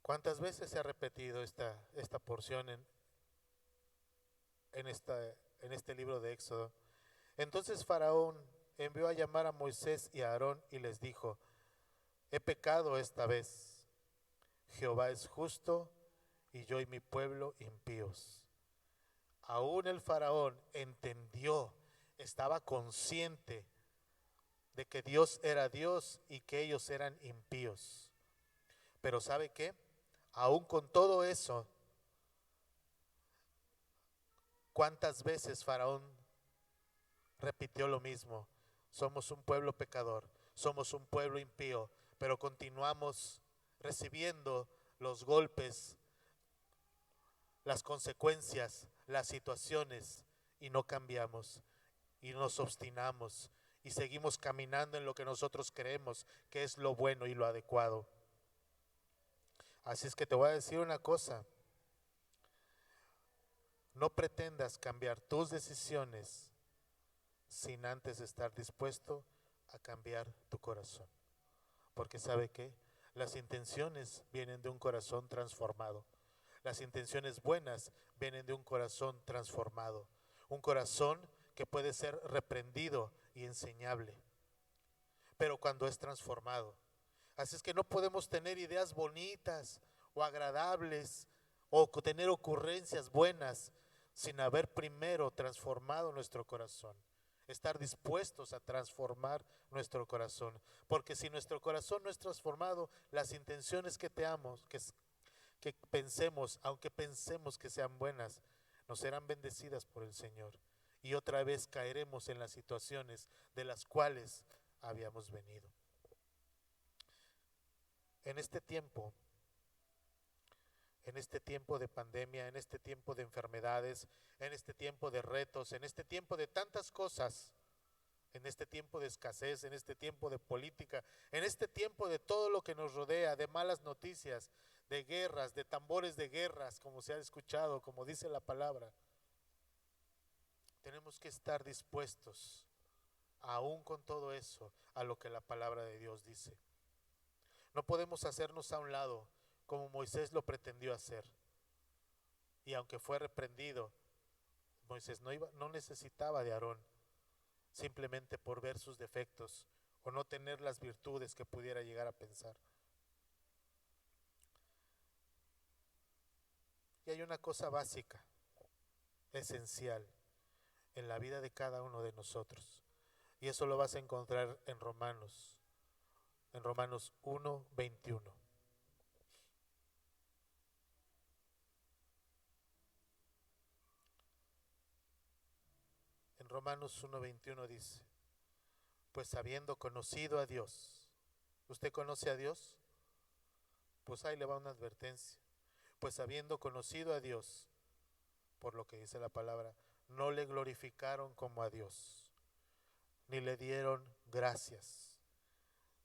S3: ¿Cuántas veces se ha repetido esta porción en este libro de Éxodo? Entonces Faraón envió a llamar a Moisés y a Aarón y les dijo: he pecado esta vez. Jehová es justo y yo y mi pueblo impíos. Aún el Faraón entendió, estaba consciente de que Dios era Dios y que ellos eran impíos. Pero ¿sabe qué? Aún con todo eso, ¿cuántas veces Faraón repitió lo mismo? Somos un pueblo pecador, somos un pueblo impío, pero continuamos recibiendo los golpes, las consecuencias, las situaciones, y no cambiamos, y nos obstinamos, y seguimos caminando en lo que nosotros creemos que es lo bueno y lo adecuado. Así es que te voy a decir una cosa: no pretendas cambiar tus decisiones sin antes estar dispuesto a cambiar tu corazón. Porque ¿sabe qué? Las intenciones vienen de un corazón transformado. Las intenciones buenas vienen de un corazón transformado. Un corazón que puede ser reprendido y enseñable, pero cuando es transformado. Así es que no podemos tener ideas bonitas o agradables o tener ocurrencias buenas sin haber primero transformado nuestro corazón. Estar dispuestos a transformar nuestro corazón. Porque si nuestro corazón no es transformado, las intenciones que que pensemos, aunque pensemos que sean buenas, no serán bendecidas por el Señor. Y otra vez caeremos en las situaciones de las cuales habíamos venido. En este tiempo de pandemia, en este tiempo de enfermedades, en este tiempo de retos, en este tiempo de tantas cosas, en este tiempo de escasez, en este tiempo de política, en este tiempo de todo lo que nos rodea, de malas noticias, de guerras, de tambores de guerras, como se ha escuchado, como dice la palabra, tenemos que estar dispuestos, aún con todo eso, a lo que la palabra de Dios dice. No podemos hacernos a un lado como Moisés lo pretendió hacer. Y aunque fue reprendido, Moisés no necesitaba de Aarón, simplemente por ver sus defectos o no tener las virtudes que pudiera llegar a pensar. Y hay una cosa básica, esencial, en la vida de cada uno de nosotros. Y eso lo vas a encontrar en Romanos 1:21. En Romanos 1:21 dice: pues habiendo conocido a Dios. ¿Usted conoce a Dios? Pues ahí le va una advertencia. Pues habiendo conocido a Dios, por lo que dice la palabra, no le glorificaron como a Dios, ni le dieron gracias,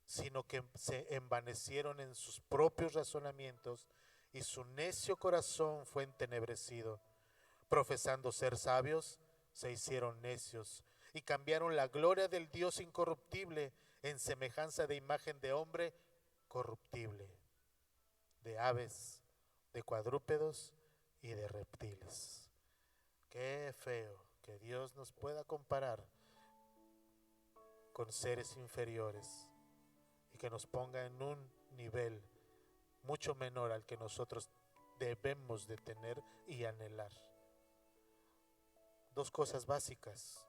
S3: sino que se envanecieron en sus propios razonamientos y su necio corazón fue entenebrecido. Profesando ser sabios, se hicieron necios y cambiaron la gloria del Dios incorruptible en semejanza de imagen de hombre corruptible, de aves, de cuadrúpedos y de reptiles. Qué feo que Dios nos pueda comparar con seres inferiores y que nos ponga en un nivel mucho menor al que nosotros debemos de tener y anhelar. Dos cosas básicas,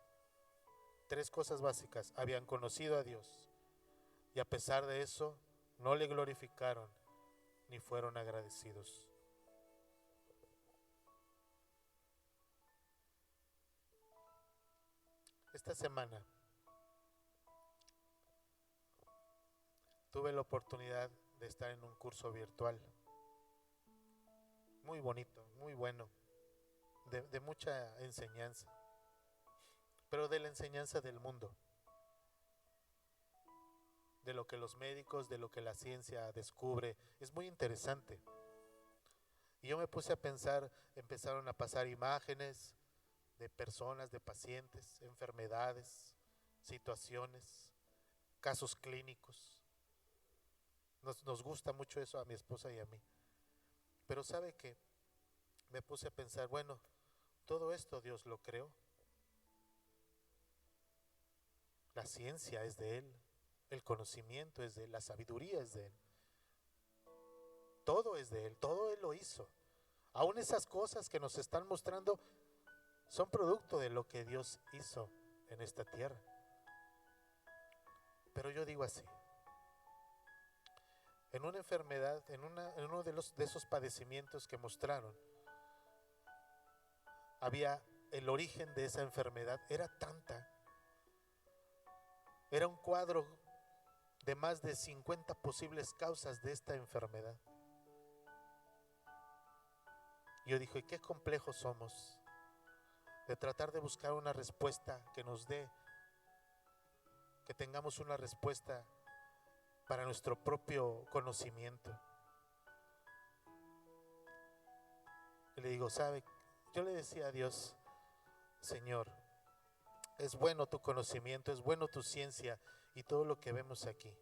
S3: tres cosas básicas: habían conocido a Dios y a pesar de eso no le glorificaron ni fueron agradecidos. Esta semana tuve la oportunidad de estar en un curso virtual muy bonito, muy bueno, de mucha enseñanza, pero de la enseñanza del mundo, de lo que los médicos, de lo que la ciencia descubre. Es muy interesante. Y yo me puse a pensar, empezaron a pasar imágenes de personas, de pacientes, enfermedades, situaciones, casos clínicos. Nos gusta mucho eso a mi esposa y a mí. Pero ¿sabe qué? Me puse a pensar, bueno, todo esto Dios lo creó. La ciencia es de Él, el conocimiento es de Él, la sabiduría es de Él. Todo es de Él, todo Él lo hizo. Aún esas cosas que nos están mostrando son producto de lo que Dios hizo en esta tierra. Pero yo digo así: en una enfermedad, en uno de esos padecimientos que mostraron, había el origen de esa enfermedad, era tanta, era un cuadro de más de 50 posibles causas de esta enfermedad. Yo dije, qué complejos somos de tratar de buscar una respuesta que nos dé, que tengamos una respuesta para nuestro propio conocimiento. Y le digo, ¿sabe? Yo le decía a Dios, Señor, es bueno tu conocimiento, es bueno tu ciencia y todo lo que vemos aquí.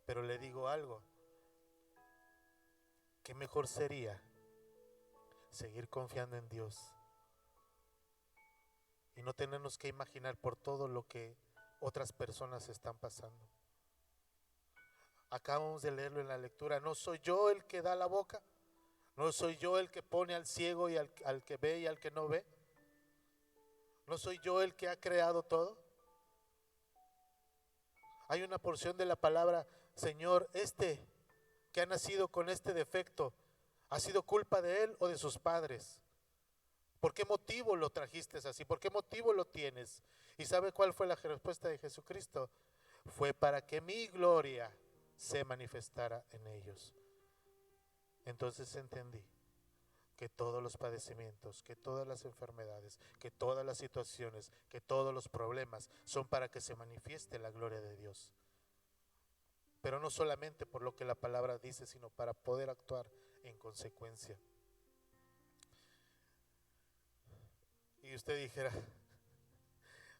S3: Pero le digo algo, ¿qué mejor sería seguir confiando en Dios y no tenernos que imaginar por todo lo que otras personas están pasando? Acabamos de leerlo en la lectura, no soy yo el que da la boca, no soy yo el que pone al ciego y al que ve y al que no ve, no soy yo el que ha creado todo. Hay una porción de la palabra, Señor, este que ha nacido con este defecto, ¿ha sido culpa de él o de sus padres? ¿Por qué motivo lo trajiste así? ¿Por qué motivo lo tienes? ¿Y sabe cuál fue la respuesta de Jesucristo? Fue para que mi gloria se manifestara en ellos. Entonces entendí que todos los padecimientos, que todas las enfermedades, que todas las situaciones, que todos los problemas son para que se manifieste la gloria de Dios. Pero no solamente por lo que la palabra dice, sino para poder actuar en consecuencia. Y usted dijera,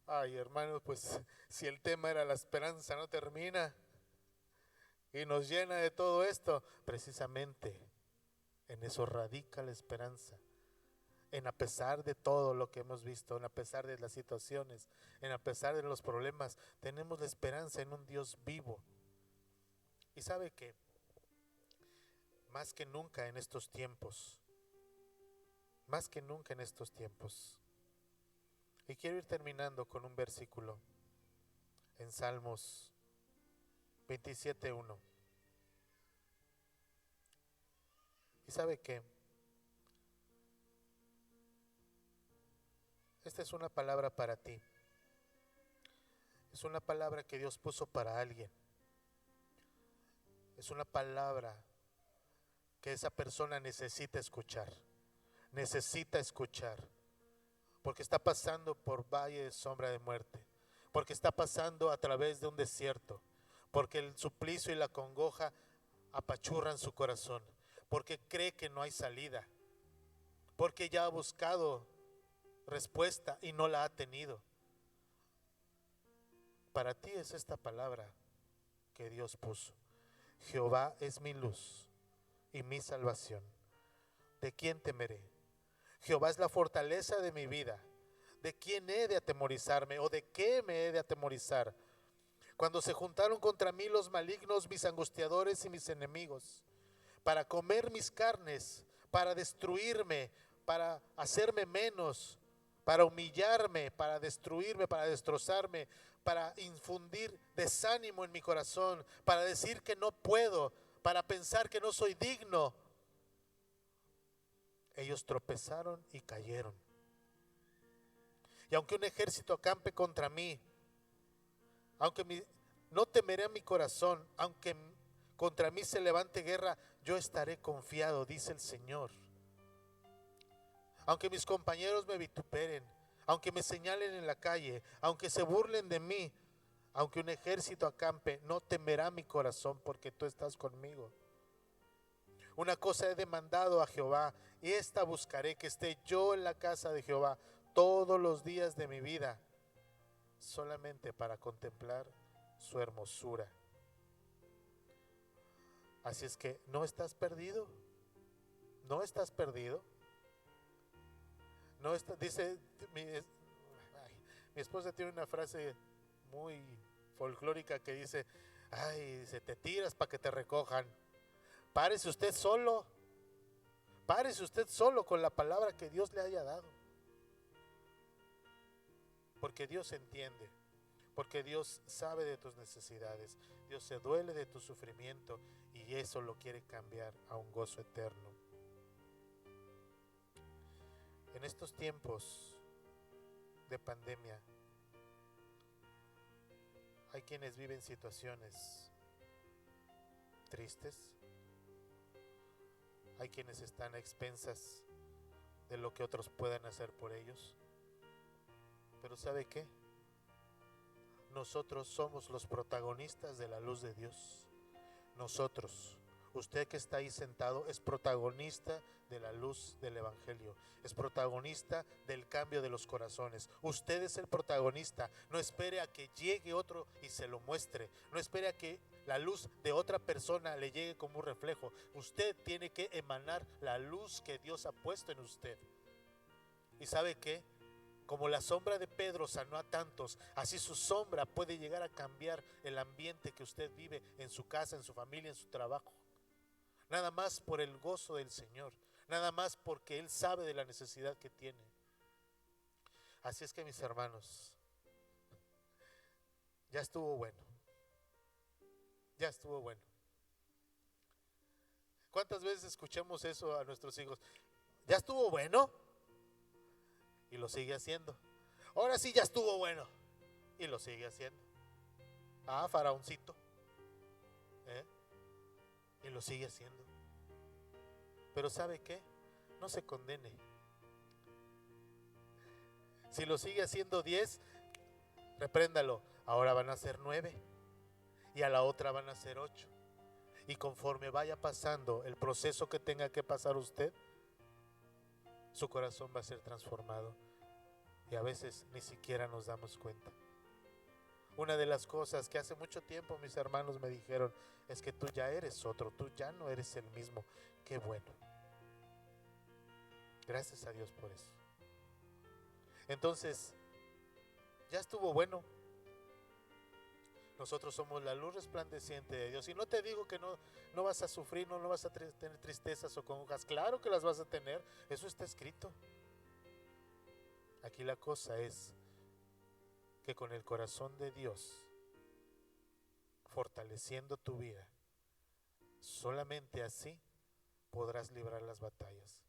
S3: ay hermano, pues si el tema era la esperanza no termina y nos llena de todo esto. Precisamente en eso radica la esperanza. En a pesar de todo lo que hemos visto, en a pesar de las situaciones, en a pesar de los problemas, tenemos la esperanza en un Dios vivo. Y sabe que más que nunca en estos tiempos, y quiero ir terminando con un versículo en Salmos 27:1. Y sabe que esta es una palabra para ti, es una palabra que Dios puso para alguien, es una palabra que esa persona necesita escuchar, porque está pasando por valle de sombra de muerte, porque está pasando a través de un desierto, porque el suplicio y la congoja apachurran su corazón, porque cree que no hay salida, porque ya ha buscado respuesta y no la ha tenido. Para ti es esta palabra que Dios puso: Jehová es mi luz y mi salvación. ¿De quién temeré? Jehová es la fortaleza de mi vida. ¿De quién he de atemorizarme o de qué me he de atemorizar? Cuando se juntaron contra mí los malignos, mis angustiadores y mis enemigos, para comer mis carnes, para destruirme, para hacerme menos, para humillarme, para destruirme, para destrozarme, para infundir desánimo en mi corazón, para decir que no puedo, para pensar que no soy digno. Ellos tropezaron y cayeron. Y aunque un ejército acampe contra mí, no temeré a mi corazón, aunque contra mí se levante guerra, yo estaré confiado, dice el Señor. Aunque mis compañeros me vituperen, aunque me señalen en la calle, aunque se burlen de mí, aunque un ejército acampe, no temerá mi corazón, porque tú estás conmigo. Una cosa he demandado a Jehová, y esta buscaré, que esté yo en la casa de Jehová todos los días de mi vida, solamente para contemplar su hermosura. Así es que no estás perdido, no estás perdido. No está, dice mi esposa tiene una frase muy folclórica que dice: ay, dice, te tiras para que te recojan. Párese usted solo con la palabra que Dios le haya dado, porque Dios entiende, porque Dios sabe de tus necesidades, Dios se duele de tu sufrimiento, y eso lo quiere cambiar a un gozo eterno. En estos tiempos de pandemia, hay quienes viven situaciones tristes, hay quienes están a expensas de lo que otros puedan hacer por ellos. Pero ¿sabe qué? Nosotros somos los protagonistas de la luz de Dios. Nosotros, usted que está ahí sentado, es protagonista de la luz del Evangelio, es protagonista del cambio de los corazones. Usted es el protagonista. No espere a que llegue otro y se lo muestre. No espere a que la luz de otra persona le llegue como un reflejo. Usted tiene que emanar la luz que Dios ha puesto en usted. ¿Y sabe qué? Como la sombra de Pedro sanó a tantos, así su sombra puede llegar a cambiar el ambiente que usted vive en su casa, en su familia, en su trabajo. Nada más por el gozo del Señor, nada más porque Él sabe de la necesidad que tiene. Así es que, mis hermanos, ya estuvo bueno. Ya estuvo bueno. ¿Cuántas veces escuchamos eso a nuestros hijos? Ya estuvo bueno. Y lo sigue haciendo. Ahora sí ya estuvo bueno. Y lo sigue haciendo. Ah, faraoncito. Y lo sigue haciendo. Pero ¿sabe qué? No se condene. Si lo sigue haciendo 10, repréndalo. Ahora van a ser 9. Y a la otra van a ser 8. Y conforme vaya pasando el proceso que tenga que pasar usted, su corazón va a ser transformado. Y a veces ni siquiera nos damos cuenta. Una de las cosas que hace mucho tiempo mis hermanos me dijeron es que tú ya eres otro, tú ya no eres el mismo. Qué bueno. Gracias a Dios por eso. Entonces, ya estuvo bueno. Nosotros somos la luz resplandeciente de Dios. Y no te digo que no vas a sufrir, no vas a tener tristezas o congojas. Claro que las vas a tener, eso está escrito. Aquí la cosa es que con el corazón de Dios, fortaleciendo tu vida, solamente así podrás librar las batallas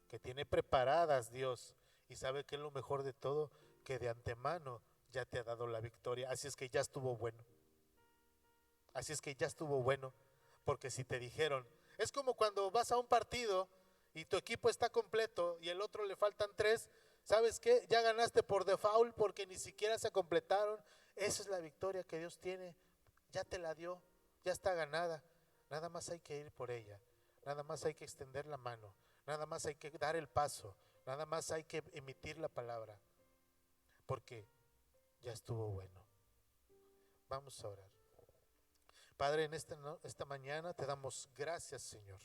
S3: que tiene preparadas Dios. Y sabe que es lo mejor de todo, que de antemano ya te ha dado la victoria. Así es que ya estuvo bueno. Así es que ya estuvo bueno. Porque si te dijeron, es como cuando vas a un partido y tu equipo está completo y el otro le faltan 3, ¿sabes qué? Ya ganaste por default porque ni siquiera se completaron. Esa es la victoria que Dios tiene. Ya te la dio, ya está ganada. Nada más hay que ir por ella. Nada más hay que extender la mano. Nada más hay que dar el paso. Nada más hay que emitir la palabra. Porque ya estuvo bueno. Vamos a orar. Padre, en esta mañana te damos gracias, Señor,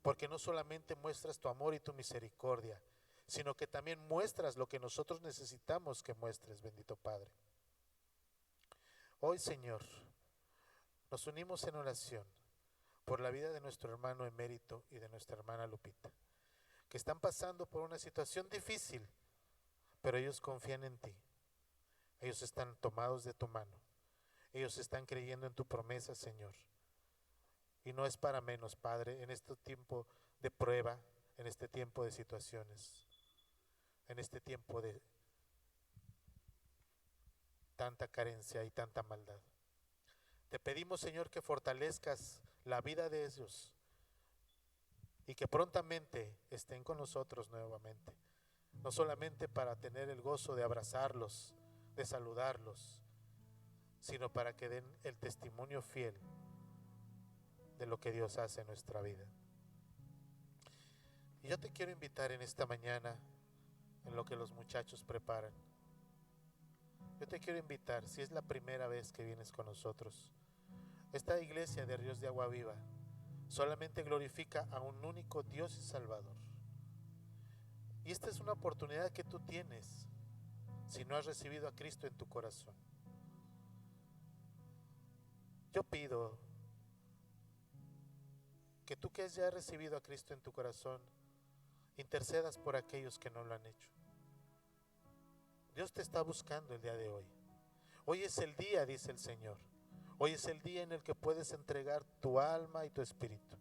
S3: porque no solamente muestras tu amor y tu misericordia, sino que también muestras lo que nosotros necesitamos que muestres, bendito Padre. Hoy, Señor, nos unimos en oración por la vida de nuestro hermano Emérito y de nuestra hermana Lupita, que están pasando por una situación difícil, pero ellos confían en ti. Ellos están tomados de tu mano. Ellos están creyendo en tu promesa, Señor. Y no es para menos, Padre, en este tiempo de prueba, en este tiempo de situaciones, en este tiempo de tanta carencia y tanta maldad. Te pedimos, Señor, que fortalezcas la vida de ellos y que prontamente estén con nosotros nuevamente. No solamente para tener el gozo de abrazarlos, de saludarlos, sino para que den el testimonio fiel de lo que Dios hace en nuestra vida. Y yo te quiero invitar en esta mañana, en lo que los muchachos preparan. Yo te quiero invitar, si es la primera vez que vienes con nosotros, esta iglesia de Ríos de Agua Viva solamente glorifica a un único Dios y Salvador. Y esta es una oportunidad que tú tienes si no has recibido a Cristo en tu corazón. Yo pido que tú que ya has recibido a Cristo en tu corazón, intercedas por aquellos que no lo han hecho. Dios te está buscando el día de hoy. Hoy es el día, dice el Señor. Hoy es el día en el que puedes entregar tu alma y tu espíritu.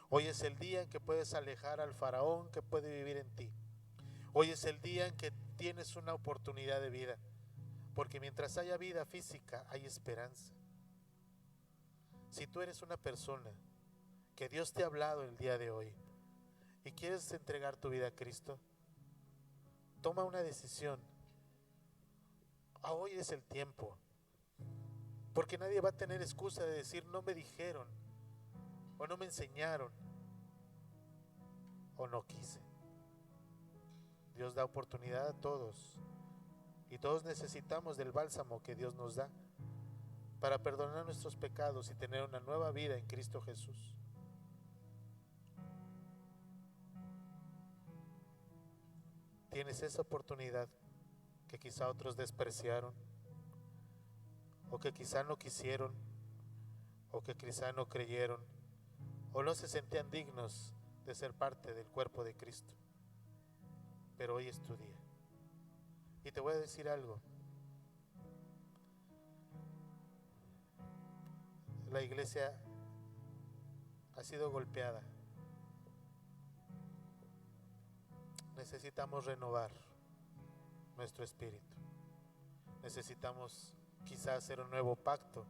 S3: Hoy es el día en que puedes alejar al faraón que puede vivir en ti. Hoy es el día en que tienes una oportunidad de vida, porque mientras haya vida física hay esperanza. Si tú eres una persona que Dios te ha hablado el día de hoy y quieres entregar tu vida a Cristo, toma una decisión. Hoy es el tiempo, porque nadie va a tener excusa de decir no me dijeron, o no me enseñaron, o no quise. Dios da oportunidad a todos, y todos necesitamos del bálsamo que Dios nos da para perdonar nuestros pecados y tener una nueva vida en Cristo Jesús. Tienes esa oportunidad que quizá otros despreciaron, o que quizá no quisieron, o que quizá no creyeron, o no se sentían dignos de ser parte del cuerpo de Cristo. Pero hoy es tu día. Y te voy a decir algo. La iglesia ha sido golpeada. Necesitamos renovar nuestro espíritu. Necesitamos quizás hacer un nuevo pacto.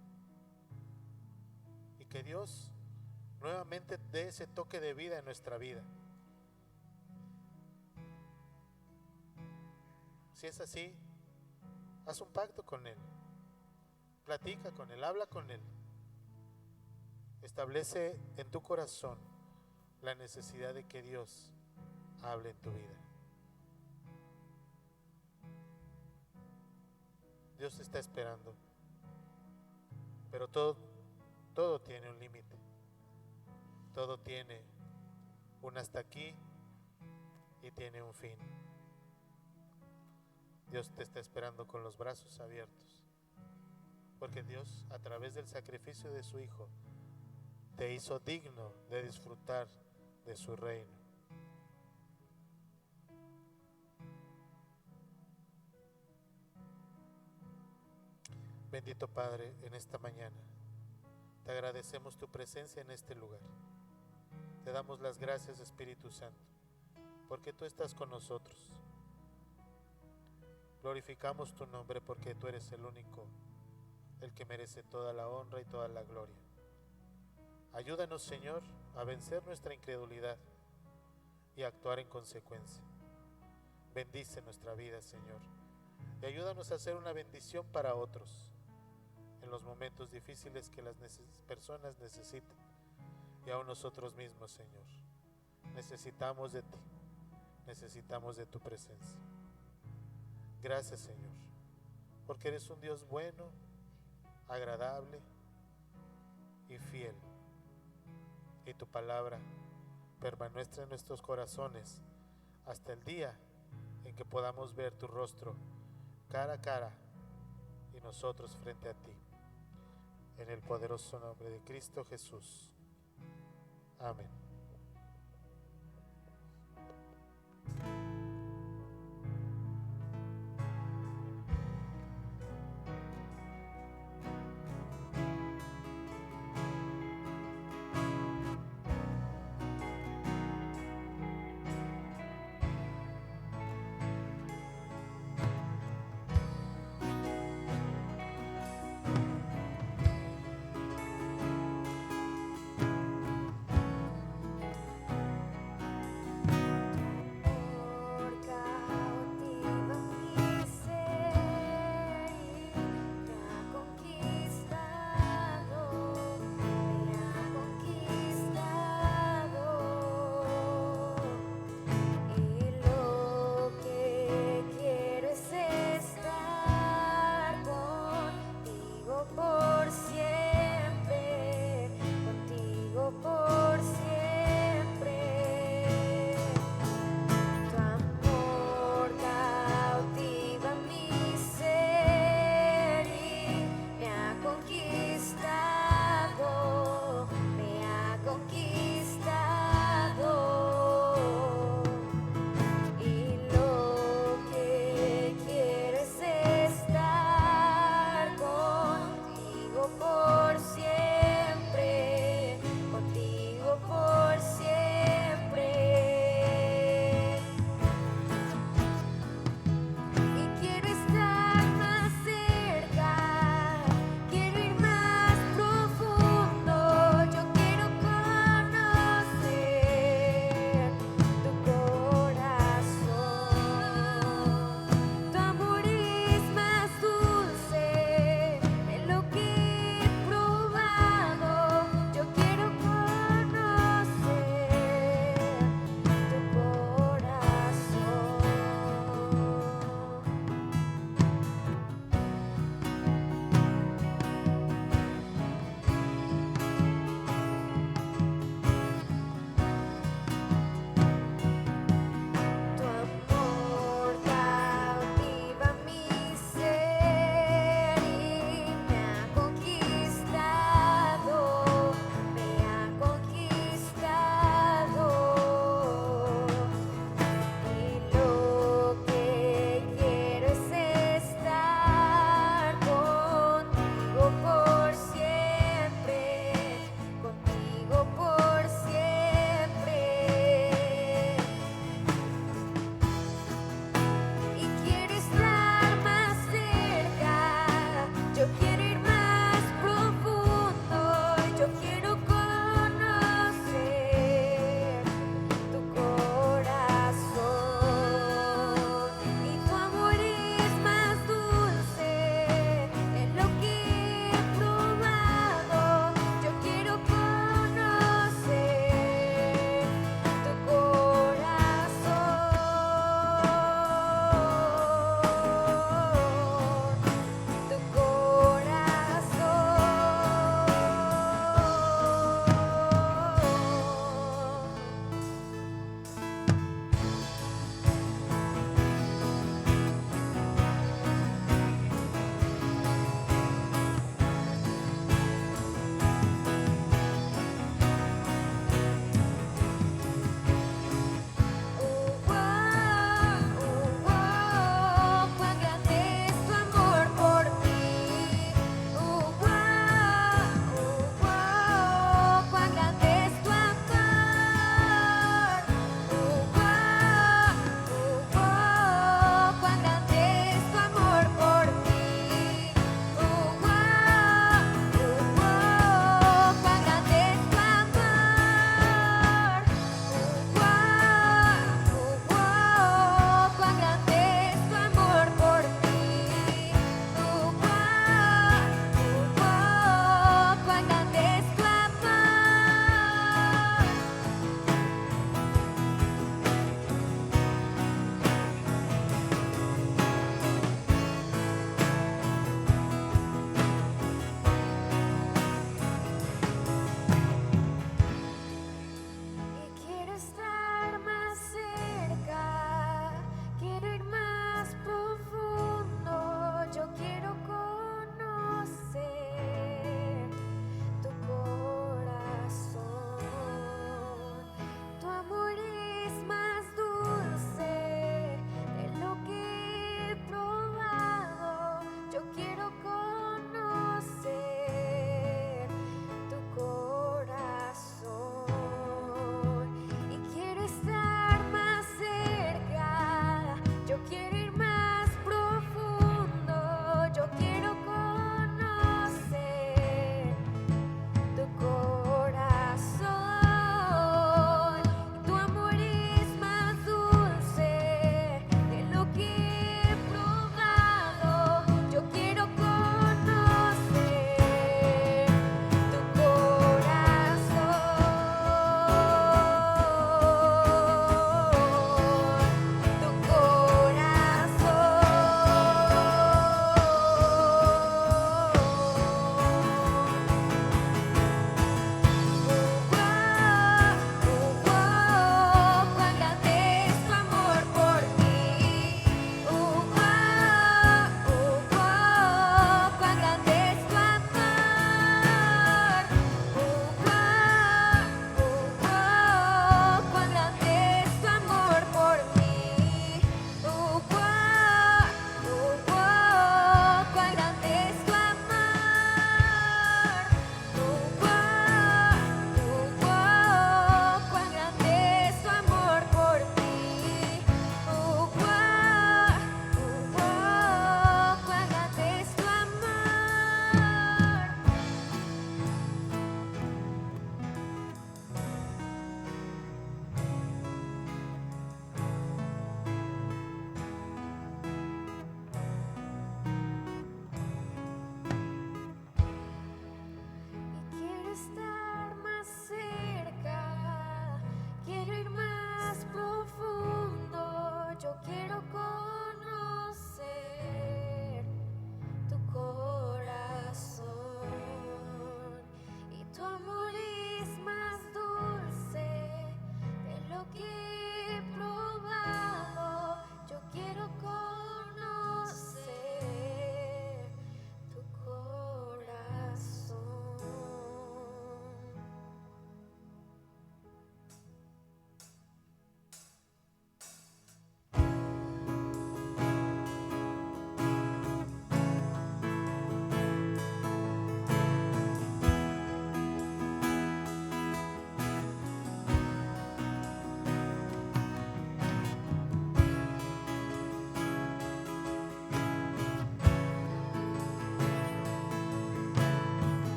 S3: Y que Dios nuevamente dé ese toque de vida en nuestra vida. Si es así, haz un pacto con Él. Platica con Él, habla con Él. Establece en tu corazón la necesidad de que Dios hable en tu vida. Dios está esperando, pero todo tiene un límite. Todo tiene un hasta aquí y tiene un fin. Dios te está esperando con los brazos abiertos, porque Dios, a través del sacrificio de su Hijo, te hizo digno de disfrutar de su reino. Bendito Padre, en esta mañana te agradecemos tu presencia en este lugar. Te damos las gracias, Espíritu Santo, porque tú estás con nosotros. Glorificamos tu nombre porque tú eres el único, el que merece toda la honra y toda la gloria. Ayúdanos, Señor, a vencer nuestra incredulidad y a actuar en consecuencia. Bendice nuestra vida, Señor, y ayúdanos a ser una bendición para otros en los momentos difíciles que las personas necesitan, y aún nosotros mismos, Señor. Necesitamos de ti, necesitamos de tu presencia. Gracias, Señor, porque eres un Dios bueno, agradable y fiel, y tu palabra permanezca en nuestros corazones hasta el día en que podamos ver tu rostro cara a cara y nosotros frente a ti. En el poderoso nombre de Cristo Jesús. Amén.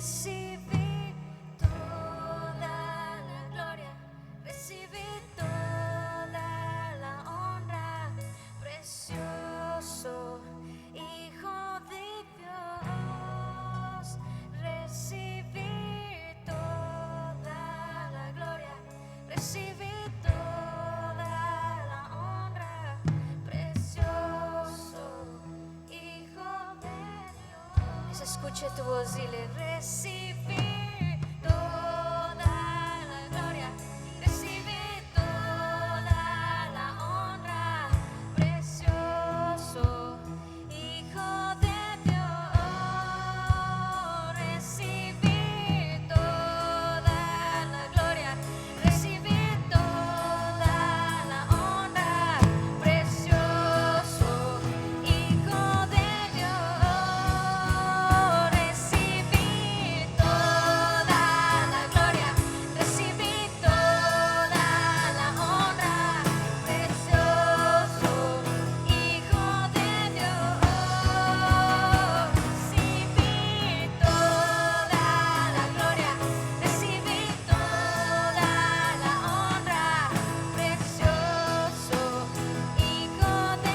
S2: recibí toda la gloria, recibí toda la honra, precioso Hijo de Dios, recibí toda la gloria, recibí toda la honra, precioso Hijo de Dios. Escuche tu voz y le recibí toda la gloria, recibí toda la honra, precioso Hijo de Dios, recibí toda la gloria, recibí toda la honra, precioso Hijo de Dios, recibí toda la gloria, recibí toda la honra, precioso Hijo de Dios, recibí toda la gloria, recibí toda la honra, precioso Hijo de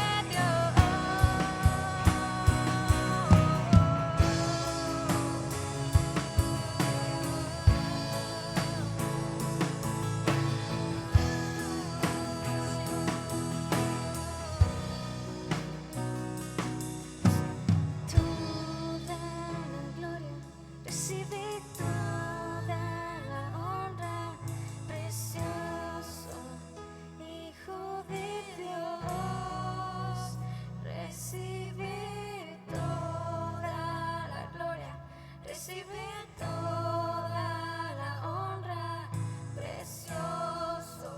S2: Toda la gloria, recibí toda la honra, precioso Hijo de Dios, recibí toda la gloria, recibí toda la honra, precioso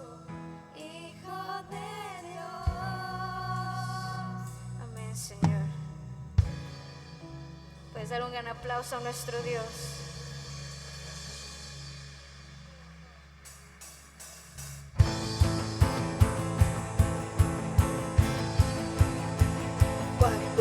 S2: Hijo de Dios. Amén, Señor. Puedes dar un gran aplauso a nuestro Dios.
S4: Cuando